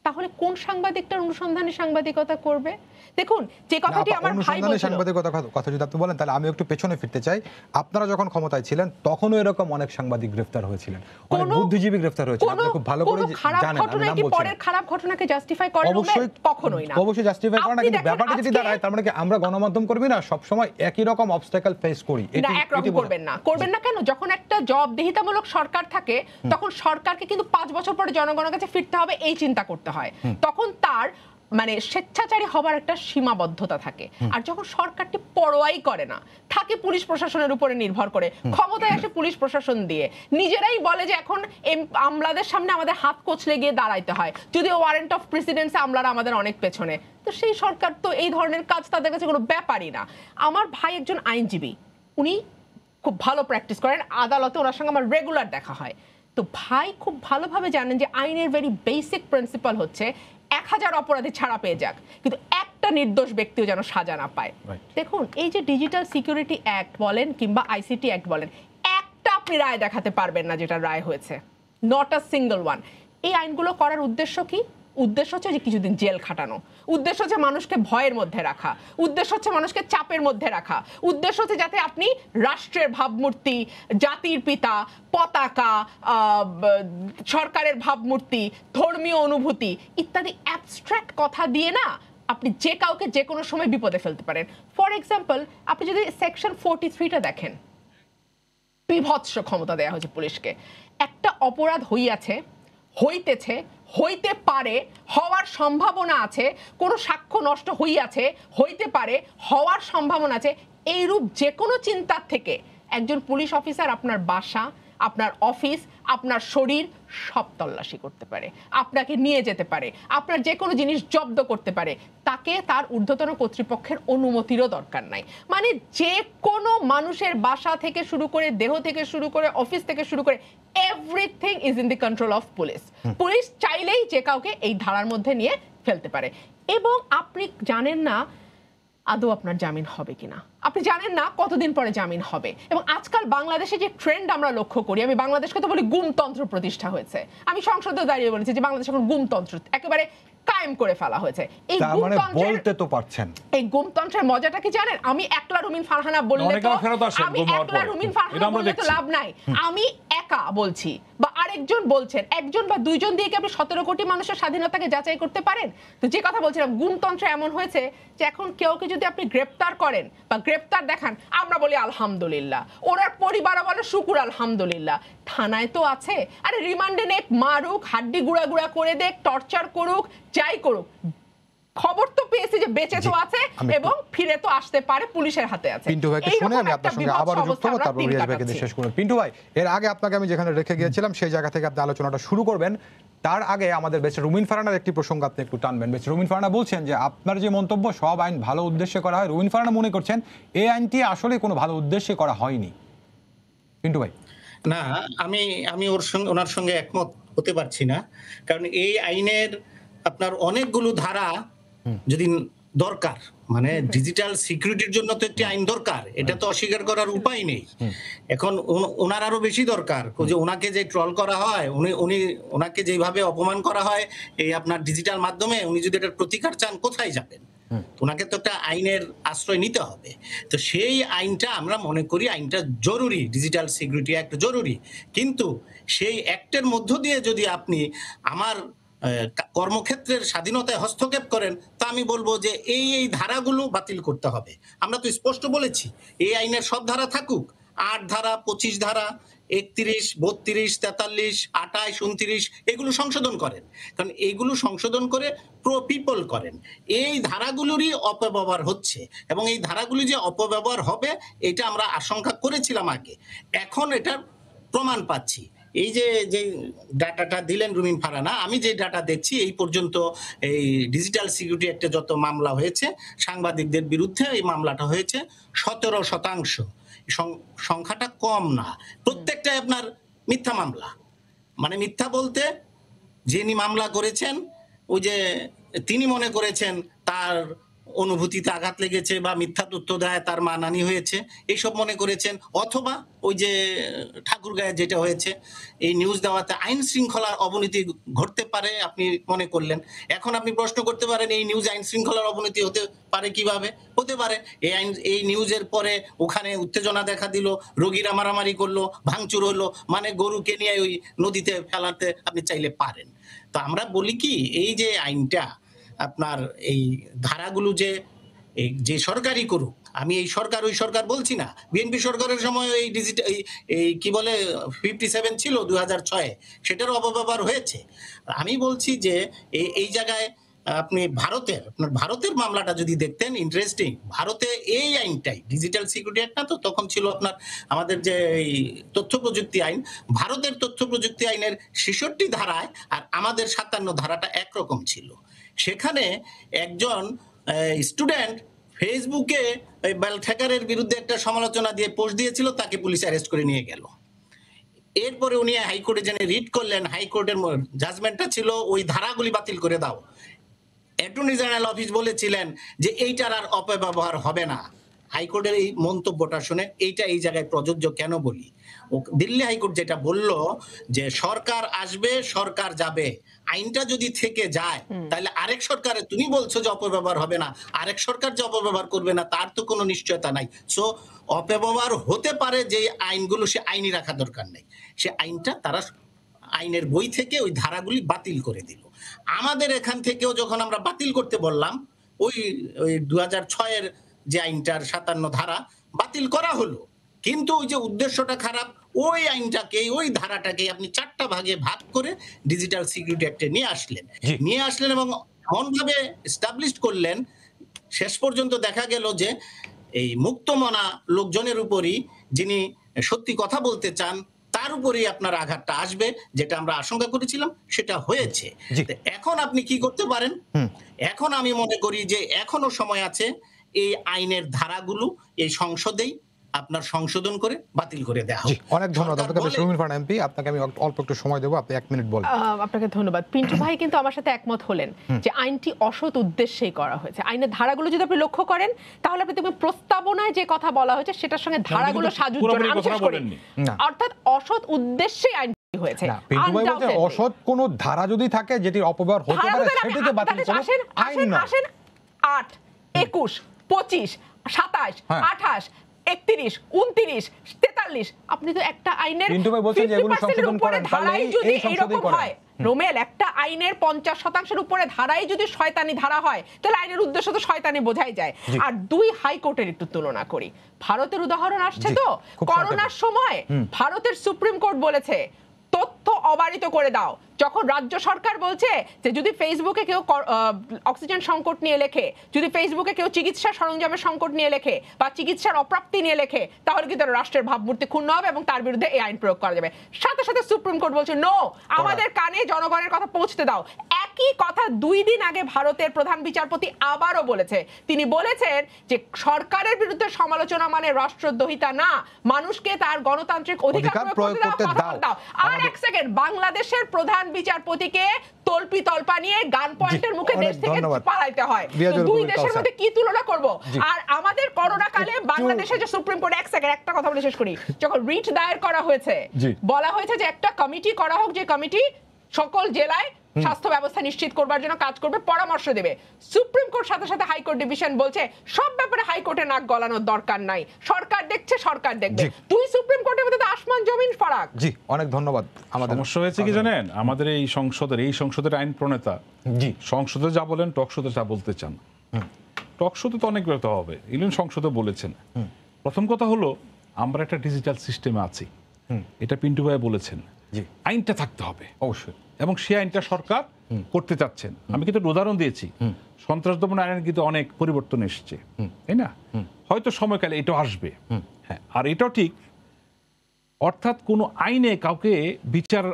তাহলে কোন সাংবাদিকটার অনুসন্ধানী সাংবাদিকতা করবে? দেখুন, যে কথাটি আমার ভাই বলছিল, সাংবাদিকতা কথা যদি আপনি বলেন, তাহলে আমি একটু পেছনে ফিরতে চাই। আপনারা যখন ক্ষমতায় ছিলেন তখনও এরকম অনেক সাংবাদিক গ্রেফতার হয়েছিলেন, অনেক বুদ্ধিজীবী গ্রেফতার হয়েছিলেন, আপনি খুব ভালো করে জানেন। আমি নাম বলছি, পরের খারাপ ঘটনাকে জাস্টিফাই করেন অবশ্যই, কখনোই না, অবশ্যই জাস্টিফাই করেন না, কিন্তু ব্যাপারটা যেটি দাঁড়ায়, তার মানে কি আমরা গণমাধ্যম কর্মী না সব সময় একই রকম অবস্টাকল ফেস করি? না, একরকম করবেন না। করবেন না কেন? যখন একটা জবাবদিহিতামূলক সরকার থাকে, তখন সরকারকে কিন্তু 5 বছর পরে জনগণের কাছে ফিরতে হবে, এই চিন্তা করতে হয়। তখন তার মানে স্বেচ্ছাচারী হবার একটা সীমাবদ্ধতা থাকে। আর যখন সরকারটি পরোয়াই করে না, থাকে পুলিশ প্রশাসনের উপরে নির্ভর করে, ক্ষমতায় আসে পুলিশ প্রশাসন দিয়ে, নিজেরাই বলে যে এখন আমলাদের সামনে আমাদের হাত কচলে গিয়ে দাঁড়াইতে হয়, যদিও ওয়ারেন্ট অফ প্রেসিডেন্সে আমলারা আমাদের অনেক পেছনে, তো সেই সরকার তো এই ধরনের কাজ তাদের কাছে কোনো ব্যাপারই না। আমার ভাই একজন আইনজীবী, উনি খুব ভালো প্র্যাকটিস করেন, আদালতে ওনার সঙ্গে আমার রেগুলার দেখা হয়। তো ভাই খুব ভালোভাবে জানেন যে আইনের ভেরি বেসিক প্রিন্সিপাল হচ্ছে 1000 অপরাধী ছাড়া পেয়ে যাক, কিন্তু একটা নির্দোষ ব্যক্তিও যেন সাজা না পায়। দেখুন, এই যে ডিজিটাল সিকিউরিটি অ্যাক্ট বলেন কিংবা আইসিটি অ্যাক্ট বলেন, একটা আপনি রায় দেখাতে পারবেন না যেটা রায় হয়েছে, নট আ সিঙ্গল ওয়ান। এই আইনগুলো করার উদ্দেশ্য কি? উদ্দেশ্য হচ্ছে যে কিছুদিন জেল খাটানো, উদ্দেশ্য হচ্ছে মানুষকে ভয়ের মধ্যে রাখা, উদ্দেশ্য হচ্ছে মানুষকে চাপের মধ্যে রাখা, উদ্দেশ্য হচ্ছে যাতে আপনি রাষ্ট্রের ভাবমূর্তি, জাতির পিতা, পতাকা, সরকারের ভাবমূর্তি, ধর্মীয় অনুভূতি ইত্যাদি অ্যাবস্ট্রাক্ট কথা দিয়ে না আপনি যে কাউকে যে কোনো সময় বিপদে ফেলতে পারেন। ফর এক্সাম্পল, আপনি যদি সেকশন 43টা দেখেন, বিভৎস ক্ষমতা দেওয়া হয়েছে পুলিশকে। একটা অপরাধ হইয়াছে, হইতেছে, হইতে পারে, হওয়ার সম্ভাবনা আছে, কোনো সাক্ষ্য নষ্ট হইয়াছে, হইতে পারে, হওয়ার সম্ভাবনা আছে, এইরূপ যে কোনো চিন্তার থেকে একজন পুলিশ অফিসার আপনার বাসা, আপনার অফিস, আপনার শরীর সব তল্লাশি করতে পারে, আপনাকে নিয়ে যেতে পারে, আপনার যে কোনো জিনিস জব্দ করতে পারে, তাকে তার ঊর্ধ্বতন কর্তৃপক্ষের অনুমতিরও দরকার নাই। মানে যে কোনো মানুষের বাসা থেকে শুরু করে, দেহ থেকে শুরু করে, অফিস থেকে শুরু করে, everything is in the control of police. Police চাইলেই যে কাউকে এই ধারার মধ্যে নিয়ে ফেলতে পারে। এবং আপনি জানেন না আদৌ আপনার জামিন হবে কিনা, আপনি জানেন না কতদিন পরে জামিন হবে। এবং আজকাল বাংলাদেশে যে ট্রেন্ড আমরা লক্ষ্য করি, আমি বাংলাদেশকে তো বলি গুমতন্ত্র প্রতিষ্ঠা হয়েছে, আমি সংসদে দাঁড়িয়ে বলেছি যে বাংলাদেশ এখন গুমতন্ত্র একেবারে কায়েম করে ফেলা হয়েছে। এই বলতে তো পারছেন, এই গুমতন্ত্রের মজাটা কি জানেন? আমি একলা রুমিন ফারহানা বললে তো, আমি একলা রুমিন ফারহানা বললে তো লাভ নাই, আমি একা বলছি বা আরেকজন বলছেন, একজন বা দুইজন দিয়ে কি আপনি 17 কোটি মানুষের স্বাধীনতাকে যাচাই করতে পারেন? তো যে কথা বলছিলাম, গুমতন্ত্র এমন হয়েছে যে এখন কেউকে যদি আপনি গ্রেপ্তার করেন বা গ্রেপ্তার দেখান, আমরা বলি আলহামদুলিল্লাহ, ওনার পরিবারও বলে শুকুর আলহামদুলিল্লাহ, থানায় তো আছে, আরে রিমান্ডে নেক, মারুক, হাড্ডি গুঁড়া গুঁড়া করে দেখ, টর্চার করুক, যাই করুক, খবর তো পেয়েছি যে বেঁচে তো আছে এবং ফিরে তো আসতে পারে, পুলিশের হাতে আছে। পিন্টু ভাইকে শুনে আমি আপনার সঙ্গে আবার যুক্ত হব, তারপর রিয়াজ ভাইকে শেষ করব। পিন্টু ভাই, এর আগে আপনাকে আমি যেখানে রেখে গিয়েছিলাম সেই জায়গা থেকে আপনি আলোচনাটা শুরু করবেন, তার আগে আমাদের বেশ রুমিন ফারহানার একটি প্রসঙ্গ আপনি একটু টানবেন। বেশ রুমিন ফারহানা বলছেন যে আপনার যে মন্তব্য সব আইন ভালো উদ্দেশ্যে করা হয়, রুমিন ফারহানা মনে করছেন এই আইনটি আসলে কোনো ভালো উদ্দেশ্যে করা হয়নি। পিন্টু ভাই না, আমি ওনার সঙ্গে একমত হতে পারছি না, কারণ এই আইনের আপনার অনেকগুলো ধারা যদি দরকার, মানে ডিজিটাল সিকিউরিটির জন্য তো একটি আইন দরকার, এটা তো অস্বীকার করার উপায় নেই। এখন ওনার আরো বেশি দরকার যে ওনাকে যে ট্রল করা হয়, ওনাকে যেভাবে অপমান করা হয় এই আপনার ডিজিটাল মাধ্যমে, উনি যদি এটার প্রতিকার চান কোথায় যাবেন? ওনাকে তো একটা আইনের আশ্রয় নিতে হবে। তো সেই আইনটা আমরা মনে করি আইনটা জরুরি, ডিজিটাল সিকিউরিটি অ্যাক্ট জরুরি, কিন্তু সেই অ্যাক্টের মধ্য দিয়ে যদি আপনি আমার কর্মক্ষেত্রের স্বাধীনতায় হস্তক্ষেপ করেন, তা আমি বলবো যে এই ধারাগুলো বাতিল করতে হবে। আমরা তো স্পষ্ট বলেছি এই আইনের সব ধারা থাকুক, 8 ধারা, 25 ধারা, 31, 32, 43, 28, 29 এগুলো সংশোধন করেন, কারণ এইগুলো সংশোধন করে প্রো পিপল করেন। এই ধারাগুলোরই অপব্যবহার হচ্ছে এবং এই ধারাগুলি যে অপব্যবহার হবে এটা আমরা আশঙ্কা করেছিলাম আগে, এখন এটার প্রমাণ পাচ্ছি। এই যে ডাটাটা দিলেন রুমিন ফারহানা, আমি যে ডাটা দেখছি এই পর্যন্ত এই ডিজিটাল সিকিউরিটি একটা যত মামলা হয়েছে সাংবাদিকদের বিরুদ্ধে, এই মামলাটা হয়েছে 17%। সংখ্যাটা কম না, প্রত্যেকটাই আপনার মিথ্যা মামলা। মানে মিথ্যা বলতে যিনি মামলা করেছেন ওই যে তিনি মনে করেছেন তার অনুভূতিতে আঘাত লেগেছে বা মিথ্যা তথ্য দেয় তার মানহানি হয়েছে, এইসব মনে করেছেন, অথবা ওই যে ঠাকুরগাঁয়ে যেটা হয়েছে এই নিউজ দেওয়াতে আইন শৃঙ্খলার অবনতি ঘটতে পারে আপনি মনে করলেন। এখন আপনি প্রশ্ন করতে পারেন এই নিউজ আইন শৃঙ্খলার অবনতি হতে পারে কিভাবে? হতে পারে এই নিউজের পরে ওখানে উত্তেজনা দেখা দিল, রোগীরা মারামারি করলো, ভাঙচুর হলো, মানে গরুকে নিয়ে ওই নদীতে ফেলাতে আপনি চাইলে পারেন। তো আমরা বলি কি, এই যে আইনটা আপনার এই ধারাগুলো যে সরকারই করুক, আমি এই সরকার ওই সরকার বলছি না, বিএনপি সরকারের সময় এই ডিজিটাল এই কি বলে 57 ছিল 2006, সেটারও অপব্যবহার হয়েছে। আমি বলছি যে এই জায়গায় আপনি আপনার ভারতের মামলাটা যদি দেখতেন, ইন্টারেস্টিং। ভারতে এই আইনটাই ডিজিটাল সিকিউরিটি অ্যাক্ট না, তো তখন ছিল আপনার আমাদের যে এই তথ্য প্রযুক্তি আইন। ভারতের তথ্য প্রযুক্তি আইনের ৬৬ ধারায় আর আমাদের ৫৭ ধারাটা একরকম ছিল। সেখানে একজন স্টুডেন্ট ফেসবুকে বেলঠেকারের বিরুদ্ধে একটা সমালোচনা দিয়ে পোস্ট দিয়েছিল, তাকে পুলিশ অ্যারেস্ট করে নিয়ে গেল। এরপরে উনি হাইকোর্টে জেনে রিট করলেন, হাইকোর্টের জাজমেন্টটা ছিল ওই ধারাগুলি বাতিল করে দাও। অ্যাটর্নি জেনারেল অফিস বলেছিলেন যে এইটার আর অপব্যবহার হবে না। হাইকোর্টের এই মন্তব্যটা শুনে এইটা এই জায়গায় প্রযোজ্য কেন বলি, দিল্লি হাইকোর্ট যেটা বলল যে সরকার আসবে সরকার যাবে, আইনটা যদি থেকে যায় তাহলে আরেক সরকারে, তুমি বলছো যে অপব্যবহার হবে না, আরেক সরকার যে অপব্যবহার করবে না তার তো কোনো নিশ্চয়তা নাই। সো অপব্যবহার হতে পারে যে আইনগুলো, সে আইনই রাখা দরকার নেই। সে আইনটা তারা আইনের বই থেকে ওই ধারাগুলি বাতিল করে দিল। আমাদের এখান থেকেও যখন আমরা বাতিল করতে বললাম, ওই ২০০৬-এর যে আইনটার ৫৭ ধারা বাতিল করা হলো, কিন্তু ওই যে উদ্দেশ্যটা খারাপ, ওই আইনটাকে, ওই ধারাটাকে আপনি ৪টা ভাগে ভাগ করে ডিজিটাল সিকিউরিটি অ্যাক্টে নিয়ে আসলেন এবং এমনভাবে এস্টাবলিশ করলেন, শেষ পর্যন্ত দেখা গেল যে এই মুক্তমনা লোকজনের উপরই, যিনি সত্যি কথা বলতে চান তার উপরেই আপনার আঘাতটা আসবে, যেটা আমরা আশঙ্কা করেছিলাম সেটা হয়েছে। এখন আপনি কি করতে পারেন? এখন আমি মনে করি যে এখনো সময় আছে এই আইনের ধারাগুলো এই সংসদেই আপনার সংশোধন করে বাতিল করে দেওয়া হবে। অনেক ধন্যবাদ আপনাকে শর্মিন ফারহান এমপি। আপনাকে আমি অল্প একটু সময় দেবো, আপনি ১ মিনিট বলেন। আপনাকে ধন্যবাদ। পিন্টু ভাই কিন্তু আমার সাথে একমত হলেন যে আইনটি অসৎ উদ্দেশ্যেই করা হয়েছে। আইনের ধারাগুলো যদি আপনি লক্ষ্য করেন তাহলে আপনি দেখবেন প্রস্তাবনায় যে কথা বলা হয়েছে সেটার সঙ্গে ধারাগুলো সাজুজ্জ্বল, আমি শেষ করি, অর্থাৎ অসৎ উদ্দেশ্যেই আইনটি হয়েছে। পিন্টু ভাই বলছে অসৎ কোন ধারা যদি থাকে যেটি অপব্যবহার হতে পারে সেটিকে বাতিল করুন, আইন নয়। আসেন ৮, ২১, ২৫, ২৭, ২৮, ৩১, ২৯, ৪৩, আপনি তো একটা আইনের পিন্টু ভাই বলছেন যে এগুলো সংশোধন করেন, তাহলে যদি এই সংশোধন হয় রোমেল, একটা আইনের ৫০% উপরে ধারাই যদি শয়তানি ধারা হয় তাহলে আইনের উদ্দেশ্য তো শয়তানি বোঝাই যায়। আর ২ হাইকোর্টের একটু তুলনা করি, ভারতের উদাহরণ আসছে তো, করোনার সময় ভারতের সুপ্রিম কোর্ট বলেছে তথ্য অবারিত করে দাও। যখন রাজ্য সরকার বলছে যে যদি ফেসবুকে কেউ অক্সিজেন সংকট নিয়ে লেখে, যদি ফেসবুকে কেউ চিকিৎসা সরঞ্জামের সংকট নিয়ে লেখে বা চিকিৎসার অপ্রাপ্তি নিয়ে লেখে, তাহলে কিন্তু রাষ্ট্রের ভাবমূর্তি ক্ষুণ্ণ হবে এবং তার বিরুদ্ধে এই আইন প্রয়োগ করা যাবে। সাথে সাথে সুপ্রিম কোর্ট বলছে নো, আমাদের কানে জনগণের কথা পৌঁছতে দাও। একই কথা ২ দিন আগে ভারতের প্রধান বিচারপতি আবারও বলেছে। তিনি বলেছেন যে সরকারের বিরুদ্ধে সমালোচনা মানে রাষ্ট্রদ্রোহিতা না, মানুষকে তার গণতান্ত্রিক অধিকার প্রয়োগ করতে দাও। আর এক সেকেন্ড, বাংলাদেশের প্রধান বিচারপতিকে তলপি তলপা নিয়ে গান পয়েন্টের মুখে দেশ থেকে পালাইতে হয়। দুই দেশের মধ্যে কি তুলনা করব? আর আমাদের করোনা কালে বাংলাদেশে যে সুপ্রিম কোর্ট, এক সেকেন্ড একটা কথা বলে শেষ করি, যখন রিট দায়ের করা হয়েছে, বলা হয়েছে যে একটা কমিটি করা হোক, যে কমিটি সকল জেলায় স্বাস্থ্য ব্যবস্থা নিশ্চিত করবার জন্য কাজ করবে, পরামর্শ দেবে। সুপ্রিম কোর্ট সাথে সাথে হাইকোর্ট ডিভিশন বলছে সব ব্যাপারে হাইকোর্টে নাক গলানোর দরকার নাই, সরকার দেখছে, সরকার দেখবে। দুই সুপ্রিম কোর্টের মধ্যে আসমান জমিন ফারাক। জি, অনেক ধন্যবাদ। আমাদের সমস্যা হয়েছে কি জানেন, আমাদের এই সংসদের আইন প্রণেতা সংসদে যা বলেন টকশোতে তা বলতে চান। টকশোতে তো অনেক ব্যর্থ হবে, ইলেন সংসদে বলেছেন। প্রথম কথা হলো আমরা একটা ডিজিটাল সিস্টেমে আছি, এটা পিন্টু ভাই বলেছেন, আইনটা থাকতে হবে অবশ্যই, এবং সেই আইনটা সরকার করতে চাচ্ছেন। আমি কিন্তু উদাহরণ দিয়েছি, সন্ত্রাস দমন আইনের কিন্তু অনেক পরিবর্তন এসছে, তাই না? হয়তো সময়কালে এটাও আসবে। হ্যাঁ, আর এটাও ঠিক, অর্থাৎ কোনো আইনে কাউকে বিচার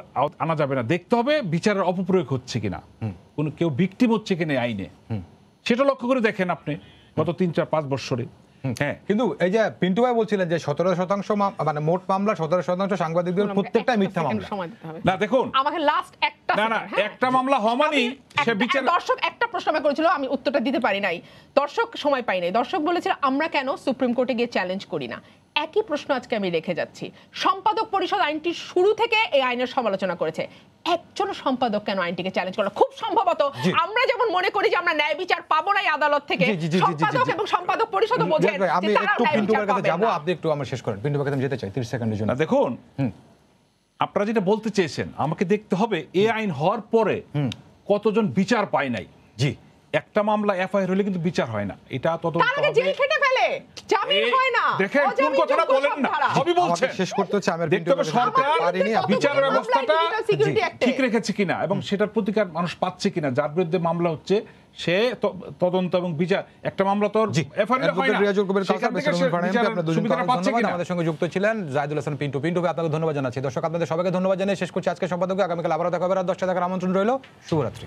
আনা যাবে না, দেখতে হবে বিচারের অপপ্রয়োগ হচ্ছে কিনা, কোনো কেউ ভিকটিম হচ্ছে কিনা আইনে, সেটা লক্ষ্য করে দেখেন আপনি গত ৩-৪-৫ বছরে। হ্যাঁ, কিন্তু এই যে পিন্টু ভাই বলছিলেন যে ১৭% মানে মোট মামলা ১৭% সাংবাদিকদের প্রত্যেকটা মিথ্যা মামলা। না দেখুন, আমাকে লাস্ট একটা না একটা মামলা হওয়া মানে সে বিচার। দর্শক একটা প্রশ্ন আমাকে করেছিল, আমি উত্তরটা দিতে পারি নাই, দর্শক সময় পাই নাই। দর্শক বলেছিল আমরা কেন সুপ্রিম কোর্টে গিয়ে চ্যালেঞ্জ করি না। একই প্রশ্ন আজকে আমি রেখে যাচ্ছি। সম্পাদক পরিষদ আইনটি শুরু থেকে এই আইনের সমালোচনা করেছে, একজন সম্পাদক কেন আইনটিকে চ্যালেঞ্জ করলো? খুব সম্ভবত আমরা যেমন মনে করি যে আমরা ন্যায় বিচার পাবো না আদালত থেকে, সম্পাদক এবং সম্পাদক পরিষদও বোঝেন। আমি একটু পিন্টু ভাইয়ের কাছে যাব, আপনি একটু আমার শেষ করেন। পিন্টু ভাইকে আমি যেতে চাই 30 সেকেন্ডের জন্য। দেখুন, আপনারা যেটা বলতে চেয়েছেন, আমাকে দেখতে হবে এই আইন হওয়ার পরে কতজন বিচার পায় নাই। জি, একটা মামলা এফআইআর হলে কিন্তু বিচার হয় না, এটা তদন্ত তার আগে জেল হবে। খেটে ফেলে, জামিন হয় না। দেখেন কোন অজামিনযোগ্য কথাটা বলেন না, সব ধারা। সবই বলছে। আমাকে শেষ করতে হচ্ছে, আমি আর দেখতে হবে পিন্টু সরকার পারিনি, আপনি বিচার বলুন। ব্যবস্থাটা Digital Security Act এ। ঠিক রেখেছে কিনা এবং সেটার প্রতিকার মানুষ পাচ্ছে কিনা, যার বিরুদ্ধে মামলা হচ্ছে সে তদন্ত এবং বিচার। একটা মামলা তো জি, এফআইআর হয় অ্যাডভোকেট না, রিয়াজুল কবির সেখান কাউসার, থেকে বেসরকারি সে ফার্ম এমপি, বিচারের আপনাদের দুজনকে সুবিধাটা অনেক পাচ্ছে ধন্যবাদ। কিনা। আমাদের সঙ্গে যুক্ত ছিলেন জাহিদুল হাসান পিন্টু। পিন্টু ভাই, আপনাকে ধন্যবাদ জানাচ্ছি। দর্শক, আপনাদের সবাইকে ধন্যবাদ জানিয়ে শেষ করছি আজকের সম্পাদককে। আগামীকাল আবারও দেখা হবে রাত 10টায়, দেখার আমন্ত্রণ রইল। শুভরাত্রি।